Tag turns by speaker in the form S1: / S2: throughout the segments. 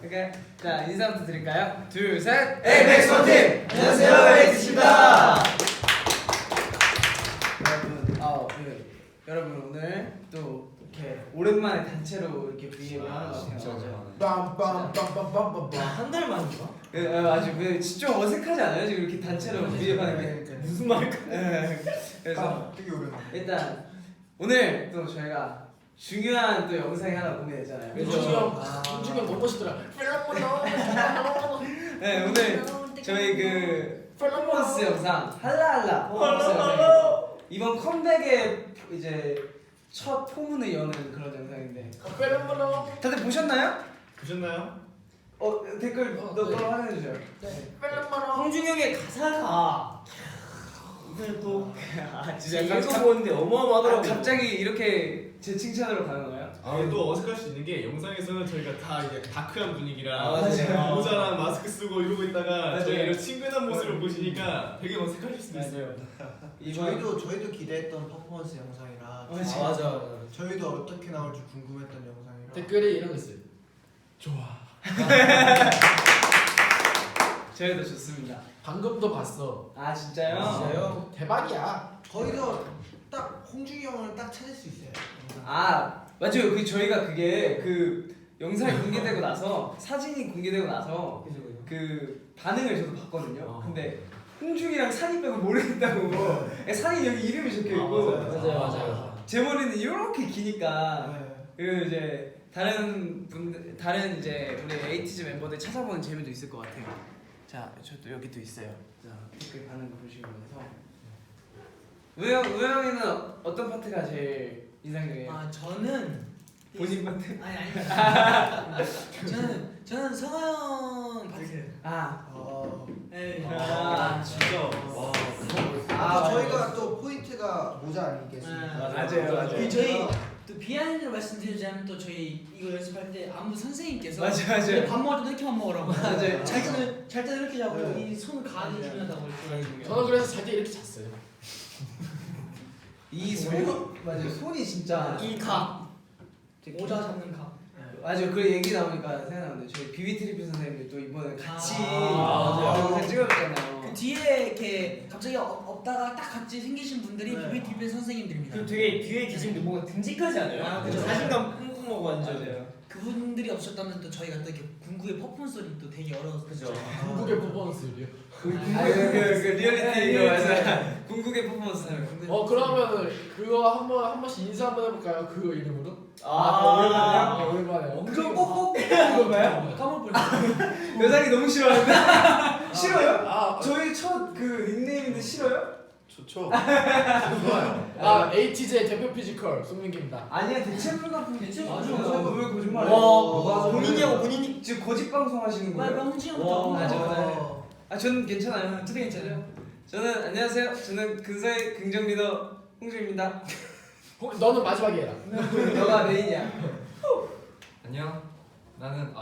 S1: 오케이. 자, 인사부터 드릴까요? 둘, 셋.
S2: 에이펙스 원팀! 안녕하세요, 에이펙스입니다.
S1: 여러분 오늘 또 이렇게 오랜만에 단체로 이렇게 브이앱을 하는 것 같아요.
S2: 빰빰빰빰빰빰빰.
S3: 한 달 만인가?
S1: 아주 진짜 어색하지 않아요? 지금 이렇게 단체로 브이앱 하는 게
S3: 무슨 말일까?
S1: 그래서
S2: 되게 오랜만에.
S1: 일단 오늘 또 저희가 중요한 또 영상이 하나 보게 되잖아요.
S3: 윤중이 형 너무 멋있더라.
S1: 네, 오늘 저희 그 퍼포먼스 영상 할라할라 퍼포먼스 영상이 이번 컴백의 이제 첫 포문을 여는 그런 영상인데 다들 보셨나요?
S2: 보셨나요?
S1: 댓글 너무 확인해 주세요.
S3: 홍준이 형의 가사가 오늘 또 진짜 읽어보는데
S1: 아,
S3: 어마어마하더라고요.
S1: 갑자기 이렇게 제 칭찬으로 가는 거예요?
S2: 또 어색할 수 있는 게 영상에서는 저희가 다 이제 다크한 분위기라
S1: 맞아요.
S2: 모자랑 마스크 쓰고 이러고 있다가
S1: 맞아요.
S2: 저희 이런 친근한 모습을 보시니까 되게 어색하실 수도 있어요.
S4: 저희도 기대했던 퍼포먼스 영상이라
S3: 맞아.
S4: 저희도 어떻게 나올지 궁금했던 영상이라
S3: 댓글에 이런 거 있어요. 좋아.
S1: 저희도 좋습니다.
S3: 방금도 봤어.
S1: 아 진짜요?
S3: 진짜요? 대박이야.
S4: 저희도 딱 홍중이 형을 딱 찾을 수 있어요.
S1: 아 맞아요. 저희가 그게 그 영상이 공개되고 나서 사진이 공개되고 나서 그 반응을 저도 봤거든요. 근데 홍중이랑 산이 빼고 모르겠다고. 산이 여기 이름이 적혀 있고
S3: 맞아요.
S1: 제 머리는 이렇게 기니까
S4: 네.
S1: 그리고 이제 다른 이제 우리 에이티즈 멤버들 찾아보는 재미도 있을 것 같아요. 자, 저도 여기 또 있어요. 자, 댓글 반응 보시면서 우영이는 어떤 파트가 제일 인상적이에요?
S5: 아 저는
S1: 본인 파트?
S5: 아니 저는 성화형 파트. 네.
S2: 진짜
S4: 저희가 또 포인트가 모자 아니겠습니까?
S1: 맞아요.
S5: 그 저희 또 비하인드로 말씀드리자면 또 저희 이거 연습할 때 안무 선생님께서
S1: 맞아요.
S5: 밥 먹을 때 이렇게만 먹으라고.
S1: 맞아요.
S5: 잘 때는 이렇게 자고
S4: 네.
S5: 이 손을 가하기 중요하다고 이렇게.
S3: 저는 그래서 잘 때 이렇게 잤어요.
S1: 이 손, 맞아요. 손이 진짜
S5: 이 각 모자 잡는 각.
S1: 맞아요. 그 얘기 나오니까 생각나는데 저희 비비 트리피 선생님들 또 이번에 같이
S5: 맞아요.
S1: 영상 찍어줬잖아요.
S5: 그 뒤에 이렇게 갑자기 없다가 딱 같이 생기신 분들이
S4: 네.
S5: 비비티비 선생님들입니다.
S3: 그 되게 뒤에 계신 분 뭔가 듬직하지 않아요?
S5: 아, 그죠.
S3: 자신감 뿜뿜하고 완전.
S1: 맞아요.
S5: 그분들이 없었다면 또 저희가 또 이렇게 궁극의 퍼포먼스를 또 되게 어려웠죠.
S3: 그죠. 궁극의 퍼포먼스요.
S1: 그 리얼리티 이거 맞아. 궁극의 퍼포먼스.
S3: 그러면은 그거 한 번씩 인사 한번 해볼까요? 그거 이름으로?
S1: 오랜만에요?
S3: 오랜만에.
S1: 그거 꼭꼭 하는 건가요?
S5: 까먹을
S1: 여상이 너무 싫어하는데? 싫어요?
S3: 아,
S1: 저희 첫 그 닉네임인데 싫어요?
S2: 좋죠.
S3: 좋아요. 에이티즈의 대표 피지컬 송민기입니다.
S1: 아니야 대체 불가품 대체
S5: 맞아.
S1: 왜 거짓말해?
S5: 본인이하고 본인이
S1: 지금 거짓 방송 하시는
S5: 빨리
S1: 거예요?
S5: 홍진영부터.
S1: 맞아. 아 저는 괜찮아요. 저도 괜찮아요. 저는 안녕하세요. 저는 근사의 긍정 리더 홍준입니다.
S3: 너는 마지막에 해라.
S1: 너가 메인이야.
S6: 안녕. 나는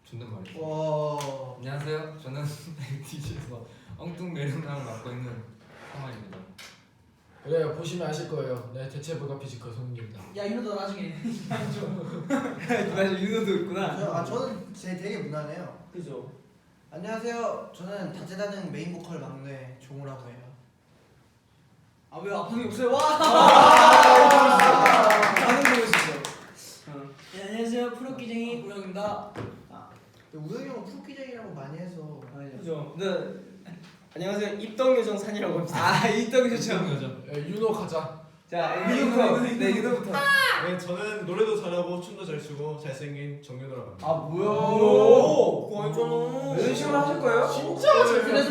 S6: 존댓말이야.
S4: 와.
S6: 안녕하세요. 저는 에이티즈에서 엉뚱 매력남을 맡고 있는 상화입니다.
S3: 그래요. 보시면 아실 거예요. 네, 대체 불가 피지컬 송민기입니다.
S5: 야 이거 너 나중에.
S1: 맞아 윤호도 있구나.
S4: 저는 되게 무난해요.
S5: 그죠.
S4: 안녕하세요. 저는 다재다능 메인 보컬 막내 종우라고 해요.
S5: 아 왜 아픔이 없어요? 와.
S1: 반응 보고 있었어.
S5: 네, 안녕하세요 프로기쟁이 우영입니다.
S4: 우영이 형은 푸기쟁이라고 많이 해서
S3: 그죠.
S1: 네.
S3: 안녕하세요. 입덕요정 산이라고 합니다.
S1: 이떡이 좋죠.
S3: 윤호 가자.
S1: 자 윤호부터. 네 윤호부터.
S2: 네, 저는 노래도 잘하고 춤도 잘 추고 잘생긴 정윤호라고 합니다.
S1: 뭐야?
S3: 그거 알잖아.
S1: 이런 식으로 하실 거예요?
S3: 진짜
S5: 그래서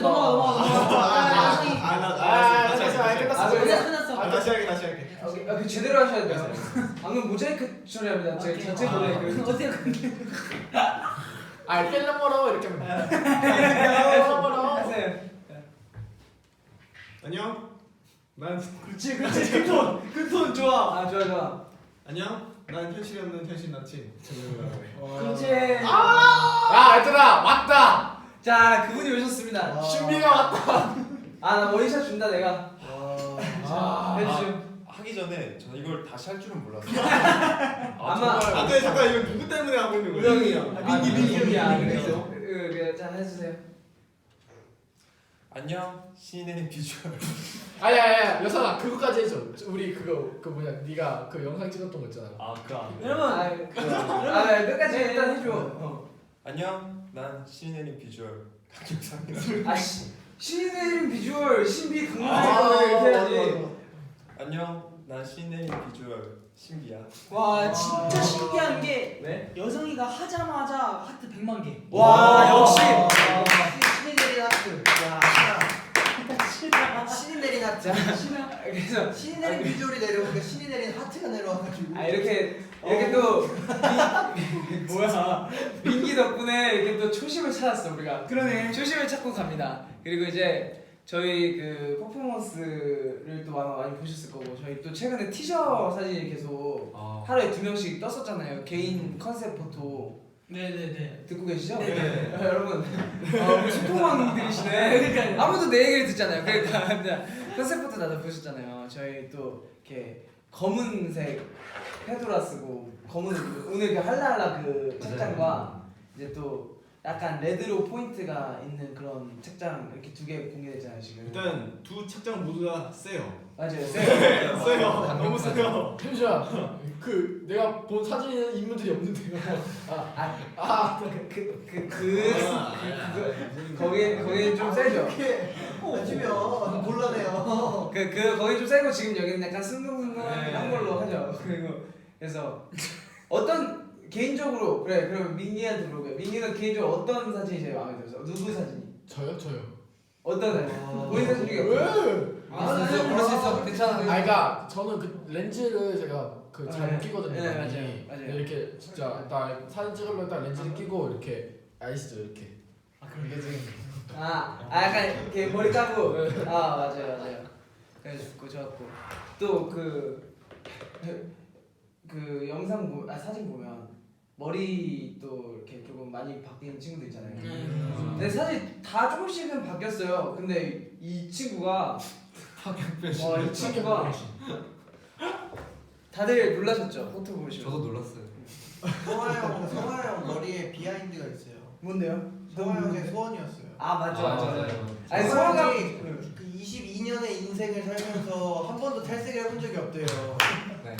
S3: 재밌다.
S5: 끝났어.
S2: 다시 할게.
S1: 그 제대로 하셔야 돼요. 방금 모자이크 처리합니다. 제 자체 모자이크.
S5: 어때요 근데?
S3: 펠러머러 이렇게 하면 펠러머러.
S1: 하세요.
S2: 안녕. 난
S1: 그렇지. 그 톤 좋아. 좋아.
S2: 안녕. 난 현실이 없는 현실 남친 정윤호라고 해.
S1: 그렇지.
S3: 야 얘들아 왔다.
S1: 자 그분이 오셨습니다.
S3: 준비가 왔다.
S1: 나 원샷 준다 내가.
S4: 와.
S1: 해주죠.
S3: 하긴
S7: 하기 전에 저는 이걸 다시 할 줄은 몰랐어요.
S1: 아마
S2: 아 근데 잠깐 이거 누구 때문에 하고 있는 거예요?
S1: 우영이요. 민기 형이야.
S2: 민기죠.
S1: 자 해주세요.
S7: 안녕 신이 내린 비주얼.
S3: 아야 여선아 그거까지 해줘. 우리 그 뭐냐 네가 그 영상 찍었던 거 있잖아.
S5: 여러분
S1: 끝까지 일단 해줘.
S7: 안녕 난 신이 내린 비주얼 강경상이다.
S1: 아씨 신이 내린 비주얼 신비 강남을 이렇게 해야지.
S7: 안녕 난 신이 내린 비주얼 신비야.
S5: 와 진짜 신기한 게
S1: 네?
S5: 여성이가 하자마자 하트 100만 개.
S1: 와 역시.
S4: 신이 내린 하트. 신이 내린 하트.
S1: 그래서
S4: 신이 내린 비주얼이 내려오니까 신이 내린 하트가 내려와가지고.
S1: 이렇게 또 뭐야 민기 덕분에 이렇게 또 초심을 찾았어 우리가. 그러네. 초심을 찾고 갑니다. 그리고 이제 저희 그 퍼포먼스를 또 아마 많이 보셨을 거고 저희 또 최근에 티저 사진이 계속 하루에 2명씩 떴었잖아요. 개인 컨셉 포토.
S5: 네네네.
S1: 듣고 계시죠?
S5: 네.
S1: 여러분 소통왕들이시네. 아무도 내 얘기를 듣잖아요. 그러니까 컨셉 포토 다들 보셨잖아요. 저희 또 이렇게 검은색 페도라 쓰고 검은 오늘 그 할라할라 그 책장과 이제 또 약간 레드로 포인트가 있는 그런 책장 이렇게 2개 공개됐잖아요 지금.
S2: 일단 두 책장 모두 다 세요.
S1: 맞아요.
S2: 세요. 너무 세요.
S3: 잠시만 그 내가 본 사진에는 인물들이 없는데요.
S1: 거기 좀 세죠.
S4: 이렇게 맞으면 곤란해요.
S1: 거기 좀 세고 지금 여기는 약간 숭숭숭한 걸로 하죠. 그래서 어떤 개인적으로 그럼 민기한테 물어볼게요. 민기는 개인적으로 어떤 사진이 제일 마음에 들었어? 누구 사진이?
S3: 저요?
S1: 어떤 사진? 본인 사진 중에
S3: 왜?
S6: 그럴 수 있어. 괜찮아.
S3: 그러니까 저는 그 렌즈를 제가 그 잘 못 끼거든요.
S1: 네,
S3: 많이.
S1: 맞아요.
S3: 근데 이렇게 진짜 딱 사진 찍으려면 딱 렌즈를 끼고 이렇게 아시죠 이렇게. 이게 지금
S1: 약간 이렇게 머리 감고. 맞아요. 그래서 좋았고 또 그 영상 사진 보면 머리 또 이렇게 조금 많이 바뀐 친구들 있잖아요. 근데 사실 다 조금씩은 바뀌었어요. 근데 이 친구가 이 친구가 맞아요. 놀라셨죠? 포토 보시면.
S6: 저도 놀랐어요.
S4: 성화 형 머리에 비하인드가 있어요.
S1: 뭔데요?
S4: 성화 형의 소원이었어요.
S1: 맞죠.
S4: 아니
S1: 성화가
S4: 성화형이 그 22년의 인생을 살면서 한 번도 탈색을 해본 적이 없대요.
S6: 네.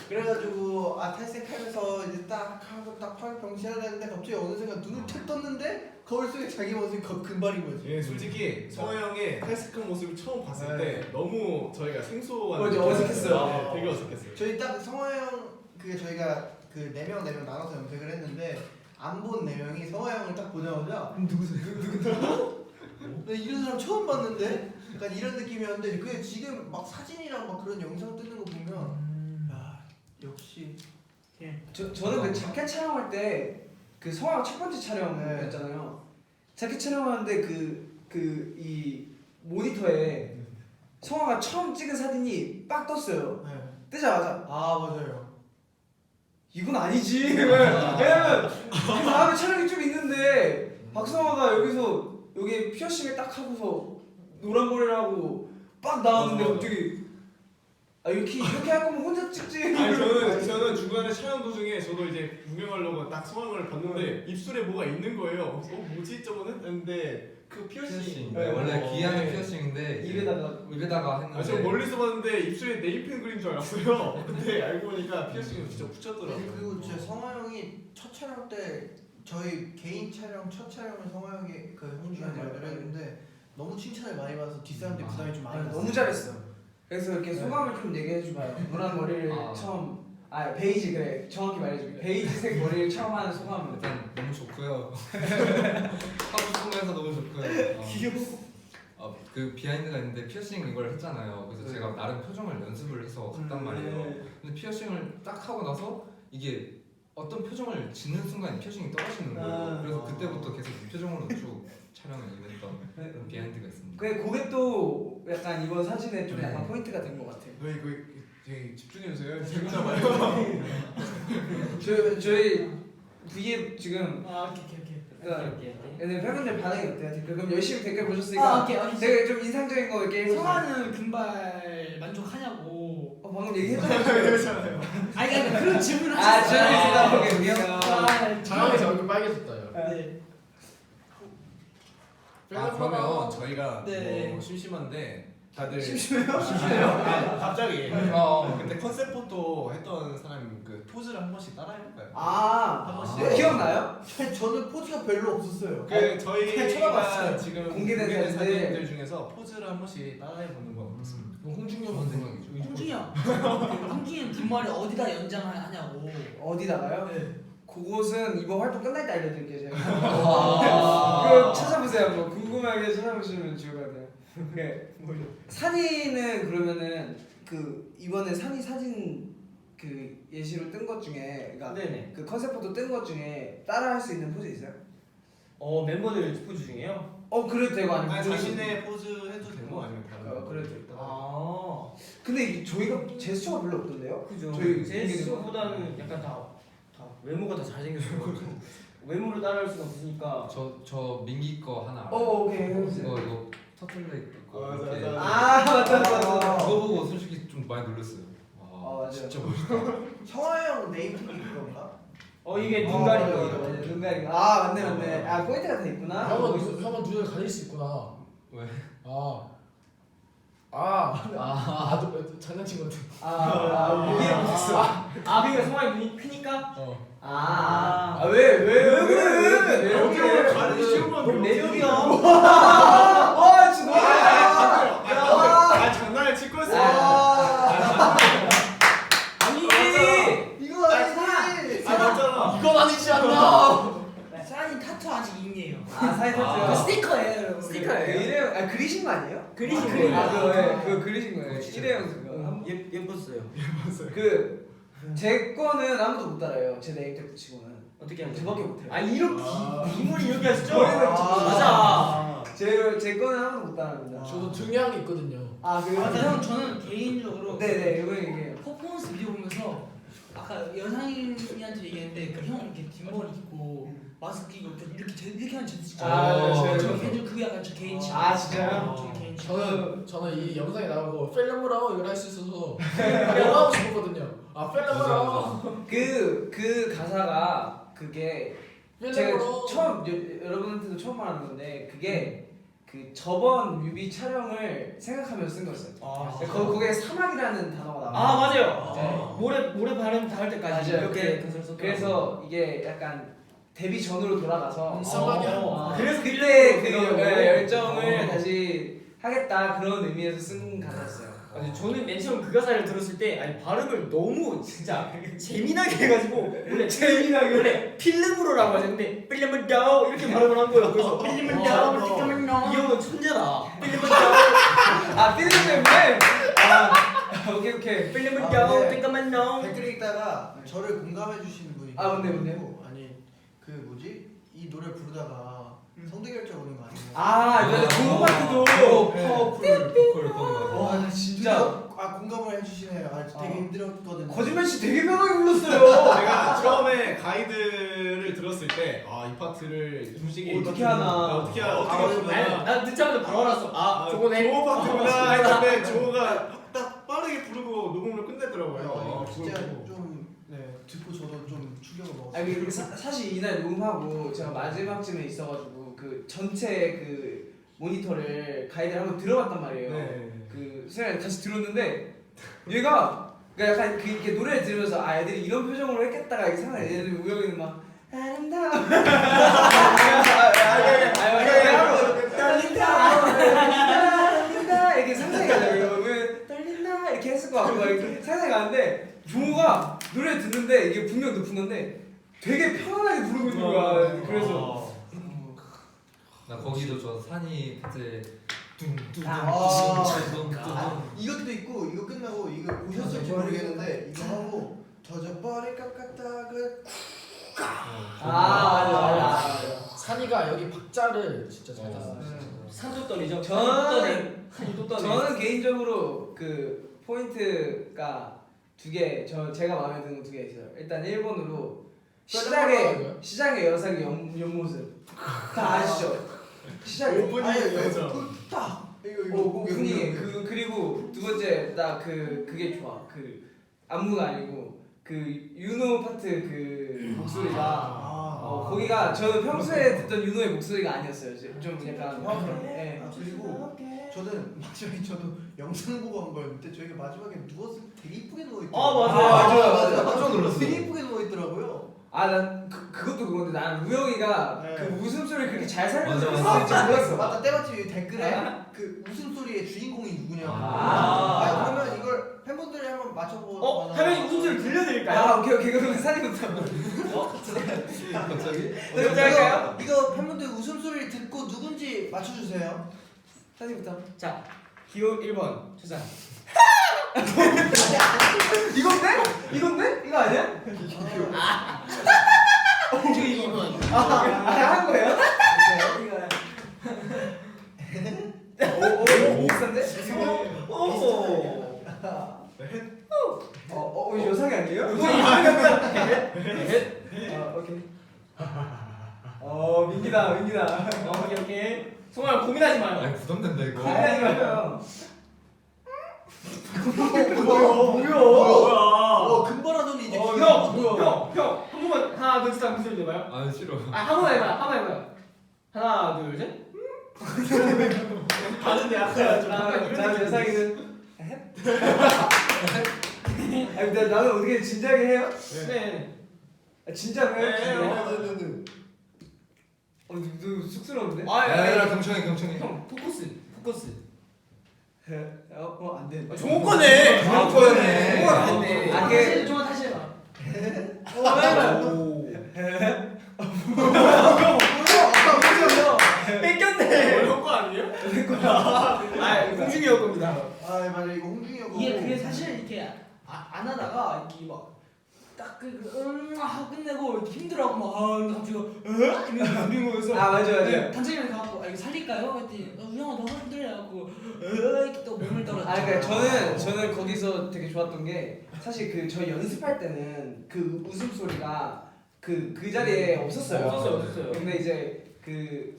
S4: 그래가지고 탈색하면서 이제 딱 하고 딱 팔 병치해야 되는데 갑자기 어느 순간 눈을 탁 떴는데 거울 속에 자기 모습이 금발인 거지.
S2: 예, 솔직히 성호 형의 탈색한 모습을 처음 봤을
S4: 네.
S2: 때 너무 저희가 생소한
S1: 맞아, 어색했어요.
S2: 되게 어색했어요.
S4: 저희 딱 성화 형 저희가 그 4명 나눠서 염색을 했는데 안 본 4명이 성화 형을 딱 보자마자 누구? 나 이런 사람 처음 봤는데? 약간 이런 느낌이었는데 그게 지금 막 사진이랑 막 그런 영상 뜨는 거 보면 야 역시
S1: 저는 그 자켓 촬영할 때 그 성화가 첫 번째 촬영이었잖아요. 자켓 촬영하는데 이 모니터에 성화가 처음 찍은 사진이 빡 떴어요.
S4: 네.
S1: 뜨자마자
S4: 맞아요.
S1: 이건 아니지. 왜냐면 그 다음에 촬영이 좀 있는데 박성화가 여기 피어싱을 딱 하고서 노란 머리를 하고 빡 나왔는데 갑자기 이렇게 할 거면 혼자 찍지.
S2: 아니 저는 중간에 촬영 도중에 저도 이제 구경하려고 딱 성함을 봤는데 입술에 뭐가 있는 거예요. 뭐지 저거는? 했는데 그 피어싱.
S6: 네, 원래 귀하는 피어싱인데 입에다가 했는데.
S2: 저 멀리서 봤는데 입술에 네임펜 그린 줄 알았어요. 근데 알고 보니까 피어싱을 진짜 붙였더라고요.
S4: 그리고 제 성화 형이 첫 촬영 때 저희 개인 촬영 첫 촬영을 성화 형이 그 형준이한테 연결 했는데 너무 칭찬을 많이 받아서 뒷사람들 부담이 좀 많이 갔어요.
S1: 너무 잘했어. 그래서 이렇게 소감을 좀 얘기해 줘봐요. 노란 머리를 처음 베이지 그래 정확히 말해줄게. 베이지색 머리를 처음 하는 소감은
S6: 일단 너무 좋고요. 하고 싶으면서 너무 좋고요.
S1: 귀여워.
S6: 그 비하인드가 있는데 피어싱 이걸 했잖아요. 그래서 제가 나름 표정을 연습을 해서 갔단 말이에요. 근데 피어싱을 딱 하고 나서 이게 어떤 표정을 짓는 순간 피어싱이 떨어지는 거예요. 그래서 그때부터 계속 이 표정으로 쭉 촬영을 임했던 그런 비하인드가 있습니다.
S1: 그게 또 약간 이번 사진에 좀 약간 포인트가 된 것 같아요.
S2: 이거 되게 집중해주세요. 재밌나 봐요.
S1: 저희 V에 지금
S5: 오케이.
S1: 근데 팬분들 반응이 어때요? 댓글 그럼 열심히 댓글 보셨으니까
S5: 오케이.
S1: 되게 좀 인상적인 거 이렇게 해보세요.
S5: 성화는 금발 만족하냐고.
S1: 방금 얘기했잖아요.
S5: 아니 그러니까 그런 질문을
S1: 아
S5: 하셨어요.
S1: 질문이 있다 보게
S3: 장황해서 얼굴 빨개졌다 요.
S5: 네.
S2: 그러면 저희가
S5: 네.
S2: 뭐 심심한데 다들
S1: 심심해요?
S2: 갑자기
S3: 어.
S2: 그때 컨셉 포토 했던 사람 그 포즈를 한 번씩 따라해볼까요?
S4: 한 번씩.
S1: 기억나요?
S4: 저는 포즈가 별로 없었어요.
S2: 그 저희가
S4: 쳐다봤어요.
S2: 지금
S1: 공개된 사진들.
S2: 사진들 중에서 포즈를 한 번씩 따라해보는 건 어떻습니까?
S3: 홍준영
S6: 좋은 생각이죠.
S5: 홍준영. 홍준영 뒷머리 어디다 연장하냐고.
S1: 어디다가요?
S5: 네.
S1: 그곳은 이번 활동 끝날 때 알려드릴게요 제가.
S3: 아.
S1: 그거 찾아보세요 한번. 궁금하게 찾아보시면 좋을 것 같아요. 네. 산이는 그러면은 그 이번에 산이 사진 그 예시로 뜬 것 중에 그러니까
S8: 네네.
S1: 그 컨셉 포토 뜬 것 중에 따라 할 수 있는 포즈 있어요?
S8: 멤버들 포즈 중에요?
S1: 그래도 되고 아니면
S2: 아니 자신의 포즈 해도 되고 아니면 다른
S1: 그래도 되고.
S8: 아,
S1: 근데 저희가 제스처가 별로 없던데요?
S8: 그죠.
S1: 저희
S8: 제스처보다는 약간 다 외모가 다 잘생겼어요. 외모를 따라할 수가 없으니까.
S6: 저 민기 거 하나 알아요.
S1: 오케이 해보세요.
S6: 이거 터틀넥 거
S2: 맞아,
S6: 이렇게
S2: 맞아.
S1: 아 맞다.
S6: 그거 보고 솔직히 좀 많이 놀랐어요. 와
S1: 맞아요.
S6: 진짜 멋있다.
S4: 성화 형 네임픽이 그건가?
S8: 이게 눈 가린 거.
S1: 맞아, 눈 가린 거. 아 맞네 맞네. 아 포인트가 다 있구나.
S3: 형은 눈을 가릴 수 있구나.
S6: 왜?
S3: 장난친 건데.
S1: 이해 못했어.
S8: 그러니까 성화의 눈이 크니까?
S1: 왜
S2: 여기를 가는 쉬운 건데
S8: 그럼 매력이야.
S1: 와 진짜
S2: 장난을 칠 거였어.
S8: 아니지.
S4: 이거 아니지.
S2: 맞잖아.
S3: 이건 아니지 않나?
S5: 사인 타투 아직 임이에요.
S1: 사이
S5: 그
S1: 터트요.
S5: 스티커예요. 여러분.
S1: 스티커예요? 이래요? 그리신 거 아니에요?
S5: 그리신
S8: 거예요.
S1: 그거 그리신 거예요. 일회용 그거.
S8: 예뻤어요.
S1: 제 거는 아무도 못 따라해요. 제 네임 텍 치고는.
S8: 어떻게 하면
S1: 저밖에 못해요.
S8: 이렇게 뒷머리 이렇게 하시죠?
S1: 머리는
S8: 맞아.
S1: 제 거는 아무도 못 따라합니다.
S3: 저도 등양이 있거든요.
S1: 그래요?
S5: 형 저는 개인적으로
S1: 네네 이거 얘기해요.
S5: 퍼포먼스 비디오 보면서 아까 여상인이한테 얘기했는데 그 형 이렇게 뒷머리 입고 마스크 끼고 이렇게 하는 제스 있잖아요.
S1: 네.
S5: 저 개인적으로 그게 약간 저 개인 취향.
S1: 진짜요?
S5: 저 개인 취향.
S3: 저는 이 영상에 나오고 펠러무라고 이걸 할 수 있어서 그냥 하고 싶었거든요. 펠러무라고.
S1: 그 가사가 그게 제가
S3: 펠러무라고.
S1: 처음 여러분한테도 처음 말하는 건데 그게 그 저번 뮤비 촬영을 생각하면서 쓴 거였어요. 거기에 사막이라는 단어가 나와요.
S8: 맞아요.
S1: 네.
S8: 모래 바람 닿을 때까지
S1: 맞아요.
S8: 이렇게 가사를 썼더라고요.
S1: 그래서 이게 약간 데뷔 전으로 돌아가서
S3: 사막이야.
S8: 그래서
S1: 그때 그
S8: 그런
S1: 열정을 다시 하겠다 그런 의미에서 쓴 가사였어요.
S8: 저는 맨 처음 그 가사를 들었을 때 발음을 너무 진짜 재미나게 해가지고 원래 필름으로라고 하죠. 근데 필름은 다오 이렇게 발음을 한 거예요. 그래서 필름은 다오 이 형은 천재다. 필름은 다오
S1: 필름 때문에 오케이
S8: 필름은
S4: 아,
S8: 다오
S4: 네.
S8: 잠깐만 나오.
S4: 댓글 읽다가 저를 공감해 주시는 분이
S1: 뭔데요?
S4: 계시고, 아니 그 뭐지 이 노래 부르다가 성대 결절 오는 거 아니에요?
S1: 그거 같기도
S6: 파워풀 보컬 거는 거
S1: 와 진짜
S4: 공감을 해주시네요. 되게 힘들었거든요.
S1: 거짓말씨 되게 편하게 불렀어요.
S2: 제가 처음에 가이드를 들었을 때 이 파트를 솔직히
S1: 어떻게 하나.
S2: 어떻게 부르나
S8: 난 듣자마자 바로 알았어.
S2: 조호 파트구나 했는데 조호가 딱 빠르게 부르고 녹음을 끝냈더라고요.
S4: 진짜
S2: 그걸 보고.
S4: 좀 듣고 저도 좀 충격을 먹었어요.
S1: 그 사실 이날 녹음하고 제가 마지막쯤에 있어가지고 그 전체 그 모니터를 가이드를 한번 들어봤단 말이에요.
S2: 네.
S1: 그 생각에 다시 들었는데 얘가 그러니까 약간 이렇게 노래를 들으면서 애들이 이런 표정으로 했겠다가 이렇게 생각해. 얘들이 우영이는 막 아름다워 떨린다 이렇게 상상이 가요. 왜 떨린다 이렇게 했을 것 같고 막 이렇게 상상이 가는데 종호가 노래 듣는데 이게 분명 높은 건데 되게 편안하게 부르고 있는 거야. 그래서
S6: 나 거기도 저 산이 그때 둥둥둥
S4: 이것도 있고 이거 끝나고 이거 보셨을지 모르겠는데 이거 하고 젖어버릴 것 같다그
S1: 맞아.
S3: 산이가 여기 박자를 진짜 잘 탔어.
S8: 산도떨이죠.
S1: 저는 개인적으로 그 포인트가 제가 마음에 드는 거 두 개 있어요. 일단 1번으로 시작의 여성의 옆모습 다 아시죠? 시작에
S2: 오프닝이에요,
S4: 딱
S1: 오프닝에 그리고 두 번째 나 그게 좋아. 그 안무가 아니고 그 윤호 파트 그 목소리가 거기가 저 평소에 듣던 윤호의 목소리가 아니었어요. 좀 약간 네.
S4: 그리고 저는 마지막에 저도 영상 보고 한 거였는데 저희가 마지막에 누웠을 때 되게 이쁘게 누워 있더라고요.
S1: 맞아요.
S4: 깜짝 놀랐어요. 되게 이쁘게 누워 있더라고요.
S1: 난 그것도 그건데 난 우영이가
S4: 네.
S1: 그 웃음소리를 그렇게 잘 살려서
S6: 맞아.
S1: 그런지 몰랐어.
S4: 맞다 때마침 댓글에 그 웃음소리의 주인공이 누구냐고. 그러면 이걸 팬분들이 한번 맞춰보거나.
S8: 하면이 웃음소리 들려드릴까요?
S1: 오케이 그럼 사진부터.
S6: 갑자기?
S1: 할까요?
S4: 이거 팬분들 웃음소리를 듣고 누군지 맞춰주세요.
S1: 사진부터.
S8: 자, 기호 1번 추산.
S1: 이건데? 이거 아니야?
S5: 저 2번.
S1: 한 거예요? 오 비싼데? 오 여상이 아니에요? 오케이. 민기다.
S8: 오케이. 송아 고민하지 마요.
S6: 아니 부담된다 이거.
S1: 고민하지 마요.
S4: 뭐야? 금발하더니 이제
S8: 형, 한 번만 하나 둘 셋 하면 그 소리 내봐요.
S6: 아 싫어.
S8: 한 번만 해봐요. 하나 둘 셋.
S1: 다른데 자 여상이는. 아니 나는 어떻게 진지하게 해요?
S8: 네.
S1: 진짜로 해요?
S4: 네.
S1: 너 쑥스러운데?
S6: 야 경청이.
S8: 형 포커스.
S1: 안 돼.
S8: 좋은 거네.
S6: 거네.
S1: 그
S8: 좀 다시 해봐. 뺏겼네.
S2: 어려운 거 아니에요?
S8: 공중이 형 겁니다.
S4: 맞아 이거 홍중이 형.
S5: 이게 그게 사실 이렇게 안 하다가 이렇게 막딱 하고 끝내고 이렇게 힘들어하고 막 갑자기 이러면서 부린 거여서
S1: 맞아.
S5: 단장님이 가갖고 이거 살릴까요? 했더니 우영아 너무 힘들어갖고 이렇게 또 몸을 떨어져.
S1: 그러니까 저는 거기서 되게 좋았던 게 사실 그 저희 연습할 때는 그 웃음소리가 그 자리에 없었어요. 근데 이제 그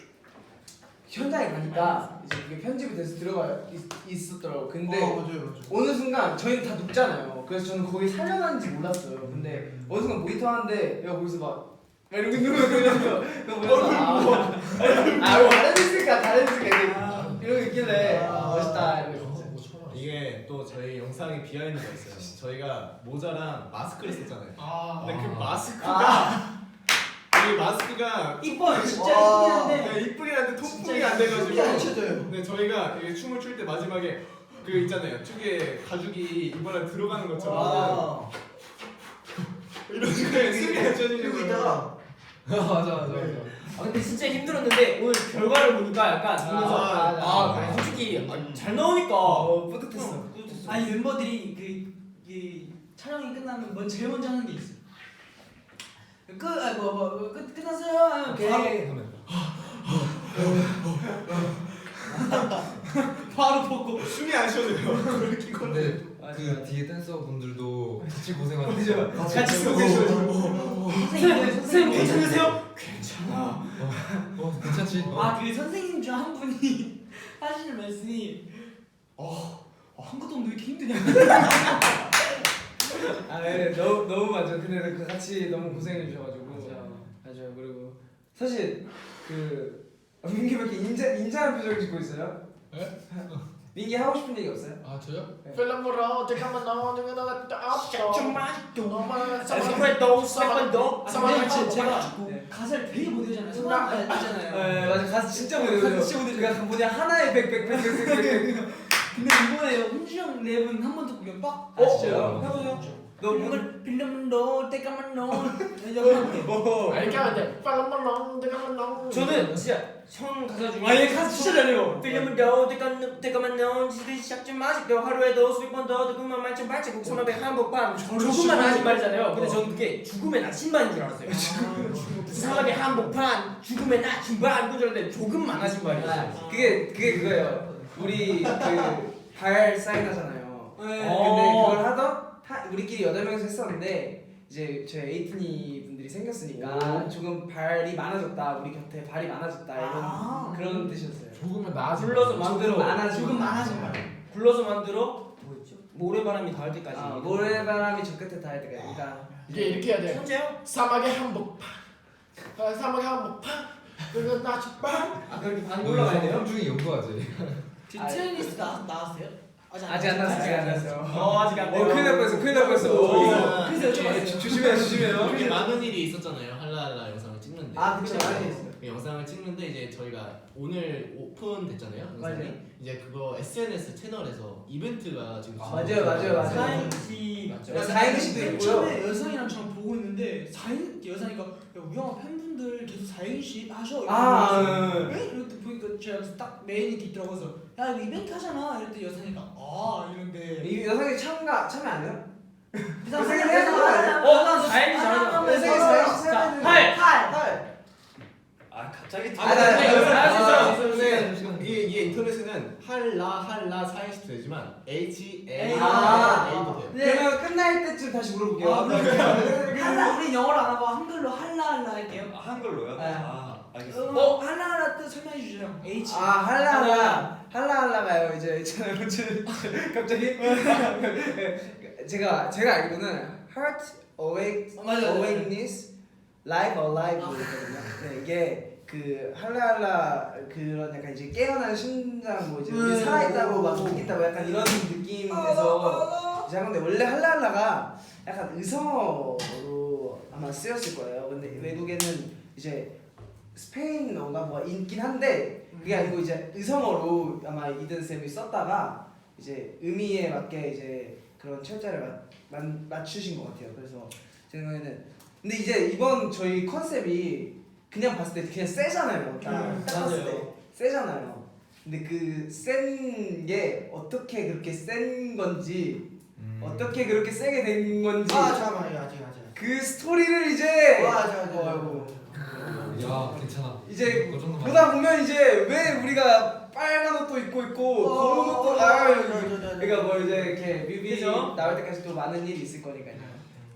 S1: 현장에 가니까 이제 그게 편집이 돼서 들어가 있었더라고. 근데
S4: 맞아요.
S1: 어느 순간 저희는 다 눕잖아요. 그래서 저는 거기 살려놨는지 몰랐어요. 근데 어느 순간 모니터 하는데 야 거기서 막 이러고 있는 거예요. 그래서 다른 있으니까 이러고 있길래 멋있다 이러고.
S2: 이게 또 저희 영상에 비하인드가 있어요. 저희가 모자랑 마스크를 썼잖아요. 근데 그 마스크가 이 마스크가
S5: 이뻐요. 진짜 이쁘긴 한데.
S2: 이쁘긴 한데 통풍이 안 돼가지고.
S4: 이게 안 쳐져요.
S2: 근데 저희가 이게 춤을 출 때 마지막에 그 있잖아요. 축에 가죽이 이번에 들어가는 것처럼 이런 식으로 숨이 안
S4: 그리고
S2: 쉬어지는
S4: 이따가
S6: 맞아.
S8: 근데 진짜 힘들었는데 오늘 결과를 보니까 약간 보면서 솔직히 잘 나오니까
S1: 뿌듯했어.
S5: 아니 멤버들이 그 촬영이 끝나면 제일 먼저 하는 게 있어. 끝났어요? 하면 바로 벗고
S2: 숨이 안 쉬어져요.
S6: 근데 그 뒤에 댄서 분들도 같이 고생하셨어요.
S1: 같이 쓰고 계셔.
S8: 선생님 괜찮으세요? 괜찮아.
S6: 괜찮지?
S5: 그 선생님 중 한 분이 하시는 말씀이 한 것도 없는데 왜 이렇게 힘드냐.
S1: 너무 맞아. 근데 그 같이 너무 고생해 주셔가지고. 맞아요. 그리고 사실 그 민기밖에 인자한 표정을 짓고 있어요.
S3: 네?
S1: 민기 하고 싶은 얘기 없어요?
S3: 저요?
S1: 네.
S3: 필름으로 잠깐만 나와
S5: 제가
S1: 네.
S5: 가사를 되게 못 외우잖아요. 성악 하잖아요.
S1: 맞아. 가사 진짜 못 외워요. 그러니까 뭐냐 하나의 백.
S5: 근데 이번에 홍주 형 랩은 한 번 듣고 그냥 빡.
S1: 진짜요?
S5: 해보세요.
S1: 너
S5: 이걸 빌려면 너 때까만 너 이렇게 하면 돼.
S3: 이렇게 하면 돼. 빨랑빨랑 잠깐만 나와.
S8: 저는 진짜 형 가사 중에
S1: 얘 가사 진짜 잘해요.
S8: 필름은 더 때까만 너 지들 시작 좀 아직도 하루에도 수백 번 더 듣고만 말좀 발자국 소나백 한복판 조금만 하신 말이잖아요. 근데 저는 그게 죽음의 나침반인 줄 알았어요. 이상하게 한복판 죽음의 나침반 그줄 알았는데 조금만 하신 말이에요.
S1: 그게 그거예요. 우리 그 발 사인 하잖아요. 근데
S5: 네.
S1: 그걸 하던 우리끼리 8명이서 했었는데 이제 저희 에이트니 분들이 일이 생겼으니까 조금 발이 많아졌다, 우리 곁에 발이 많아졌다 이런 그런 뜻이었어요.
S3: 조금은 나아진
S8: 불러서
S3: 거야.
S8: 만들어.
S1: 조금 많아진 말.
S8: 불러서 만들어. 뭐였죠? 모래바람이 닿을 때까지.
S1: 모래바람이 저 끝에 닿을 때까지. 그러니까
S3: 이게 이렇게 해야 돼.
S8: 천재요?
S3: 사막의 한복판. 사막의 한복판. 그리고 나치빵.
S8: 아 그렇게 반 올라가야 돼요?
S6: 홍중이 연구하지.
S5: 디트레이니스 나왔어요?
S1: 아직 안 났어요.
S8: 아직 안 돼요.
S1: 큰일 날 뻔했어.
S5: 그래서 여쭤봤어요.
S1: 조심해요.
S2: 그렇게 많은 일이 있었잖아요. 할라할라 영상을 찍는데.
S1: 그쵸, 많이 했어요.
S2: 그 영상을 찍는데 이제 저희가 오늘 오픈 됐잖아요. 영상이.
S1: 맞아요.
S2: 이제 그거 SNS 채널에서 이벤트가 지금
S1: 맞아요.
S5: 사행시
S1: 사행시도 있고요.
S5: 처음에 여상이랑 저랑 보고 있는데 여상이가 야, 우영아 팬분들 계속 사행시 하셔. 왜? 이랬더니 보니까 제가 딱 메인 이렇게 있더라고요. 그래서 야 이거 이벤트 하잖아. 이랬더니 여상이가 이런데
S1: 이 여성이 참여 안 해요?
S5: 여상이
S8: 나 사행시 잘하잖아.
S1: 사행시
S8: 자,
S1: 할.
S7: 아 갑자기
S2: 이게 인터넷에는 할라 사행시도 되지만 H A
S1: 아.
S2: A도 돼요.
S1: 그러면 끝날 때쯤 다시 물어볼게요.
S5: 할라 우리 영어로 안 하고 한글로 할라 할게요.
S7: 한글로요?
S1: 네.
S7: 알겠습니다.
S5: 할라 뜻 설명해 주세요. H.
S1: 할라할라가요. 이제 있잖아요. 갑자기 제가 알기로는 heart awakeness, life alive거든요. 네, 이게 그 할라할라 그런 약간 이제 깨어난 심장 뭐 이제 우리 살아있다고 막 느낀다고 약간 이런 느낌에서 이제 한 건데 원래 할라할라가 약간 의성어로 아마 쓰였을 거예요. 근데 외국에는 이제 스페인어가 뭐가 있긴 한데 그게 아니고 이제 의성어로 아마 이든 쌤이 썼다가 이제 의미에 맞게 이제 그런 철자를 맞추신 것 같아요. 그래서 제 생각에는 근데 이제 이번 저희 컨셉이 그냥 봤을 때 그냥 세잖아요. 딱 봤을 때 세잖아요. 근데 그 센 게 어떻게 그렇게 센 건지 어떻게 그렇게 세게 된 건지
S4: 잠깐만요. 아직.
S1: 그 스토리를 이제
S6: 야 괜찮아.
S1: 이제
S6: 그 정도만.
S1: 보다 보면 이제 왜 우리가 빨간 옷도 입고 있고 검은 옷도 그러니까 뭐 이제 이렇게 뮤비
S8: 그죠?
S1: 나올 때까지 또 많은 일이 있을 거니까요.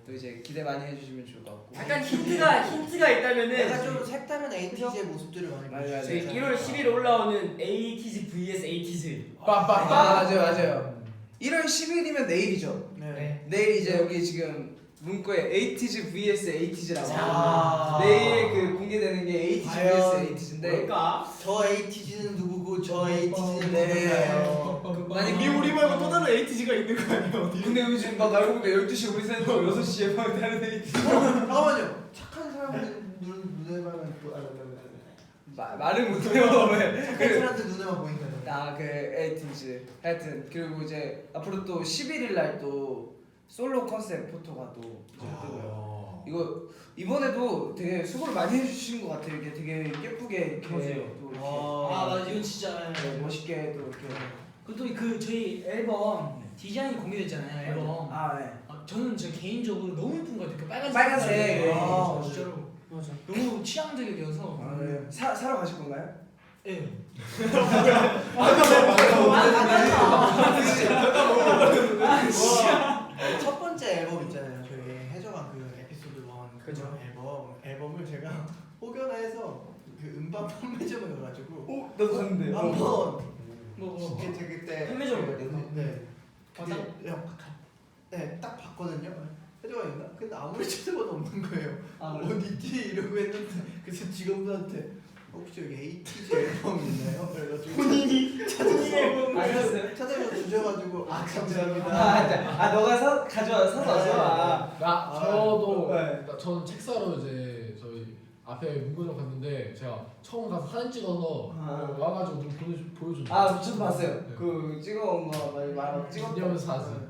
S1: 또 이제 기대 많이 해주시면 좋을 것 같고.
S8: 약간 힌트가 있다면은
S4: 내가 좀 색다른 ATG의 모습들을 많이
S1: 맞아요.
S8: 저희
S4: 보여주세요.
S8: 1월 10일 올라오는 ATG vs ATG.
S1: 맞아요. 1월 10일이면 내일이죠.
S4: 네.
S1: 내일 이제 여기 지금 문구에 ATG vs ATG라고
S4: 자.
S1: 내일 그 공개되는 게 ATG vs ATG인데
S8: 뭘까?
S4: 저 ATG는 누구고 저 ATG는
S1: 네.
S4: 누구예요?
S1: 만약
S2: 우리 말고 또 다른 ATG가 있는 거 아니야 어디?
S1: 근데 요즘 막 알고 보니까 12시 우리 사는 6시에 막 다른 ATG
S4: 잠깐만요. 착한 사람들 눈에만
S1: 말을 못해요.
S4: 착한 사람들 눈에만 보인다.
S1: 그 ATG 하여튼 그리고 이제 앞으로 또 11일 날 또 솔로 컨셉 포토가 또 이제 뜨고요. 이거 이번에도 되게 수고를 많이 해주신 것 같아요. 이게 되게 예쁘게 이렇게 또 이렇게
S5: 맞아 이거 진짜.
S1: 멋있게 또 이렇게
S5: 그것도 그 저희 앨범 디자인이 공개됐잖아요. 앨범.
S1: 네.
S5: 저는 저 개인적으로 너무 예쁜 것 같아요. 그 빨간색.
S1: 빨간색.
S5: 진짜로. 맞아. 너무 취향적이어서.
S1: 네. 사러 가실 건가요?
S5: 예.
S4: 첫 번째 앨범 있잖아요. 저희 해적왕 그 에피소드 1
S1: 그죠.
S4: 앨범을 제가 혹여나해서 그 음반 판매점에 가가지고
S1: 나도 갔는데.
S4: 한번
S5: 뭐.
S4: 그때
S8: 판매점에 가야 되나?
S4: 네.
S5: 딱
S4: 딱 봤거든요. 해적왕인가? 근데 아무리 찾아봐도 없는 거예요.
S1: 그래요?
S4: 어디 있지 이러고 했는데 그래서 직원분한테 혹시 여기 ATG 앨범 있나요? 그래가지고
S5: 본인이 앨범.
S1: 알았어요.
S4: 찾아서 주셔가지고 감사합니다.
S1: 너가 사서 왔어.
S3: 저도
S1: 네.
S3: 저는 책 사러 이제 저희 앞에 문구점 갔는데 제가 처음 가서 사진 찍어서 와가지고 좀 보여줬는데.
S1: 저도 봤어요.
S3: 네.
S1: 그 찍어온 거 말
S3: 기념 사진.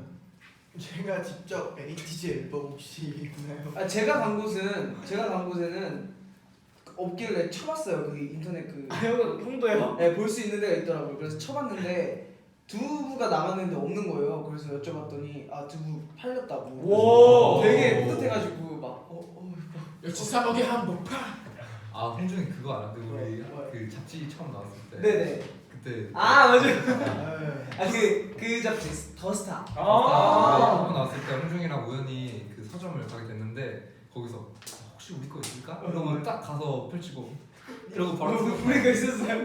S4: 제가 직접 ATG 앨범 혹시 있나요?
S1: 제가 간 곳에는 없길래 쳐봤어요. 그 인터넷 그
S8: 형도요?
S1: 네, 볼 수 있는 데가 있더라고요. 그래서 쳐봤는데 두부가 남았는데 없는 거예요. 그래서 여쭤봤더니 두부 팔렸다고.
S8: 와.
S1: 되게 뿌듯해가지고 막
S3: 역시 사막의 한복판.
S6: 홍중이 그거 알아? 우리
S1: 뭐요?
S6: 그 잡지 처음 나왔을 때.
S1: 네네.
S6: 그때.
S1: 맞아요.
S4: 네.
S1: 그 잡지 더스타.
S6: 처음 나왔을 때 홍중이랑 우연히 그 서점을 가게 됐는데 거기서 혹시 혹시 우리 거 있을까? 이러고 딱 가서 펼치고 이러고 바로
S1: 우리 거 있었어요.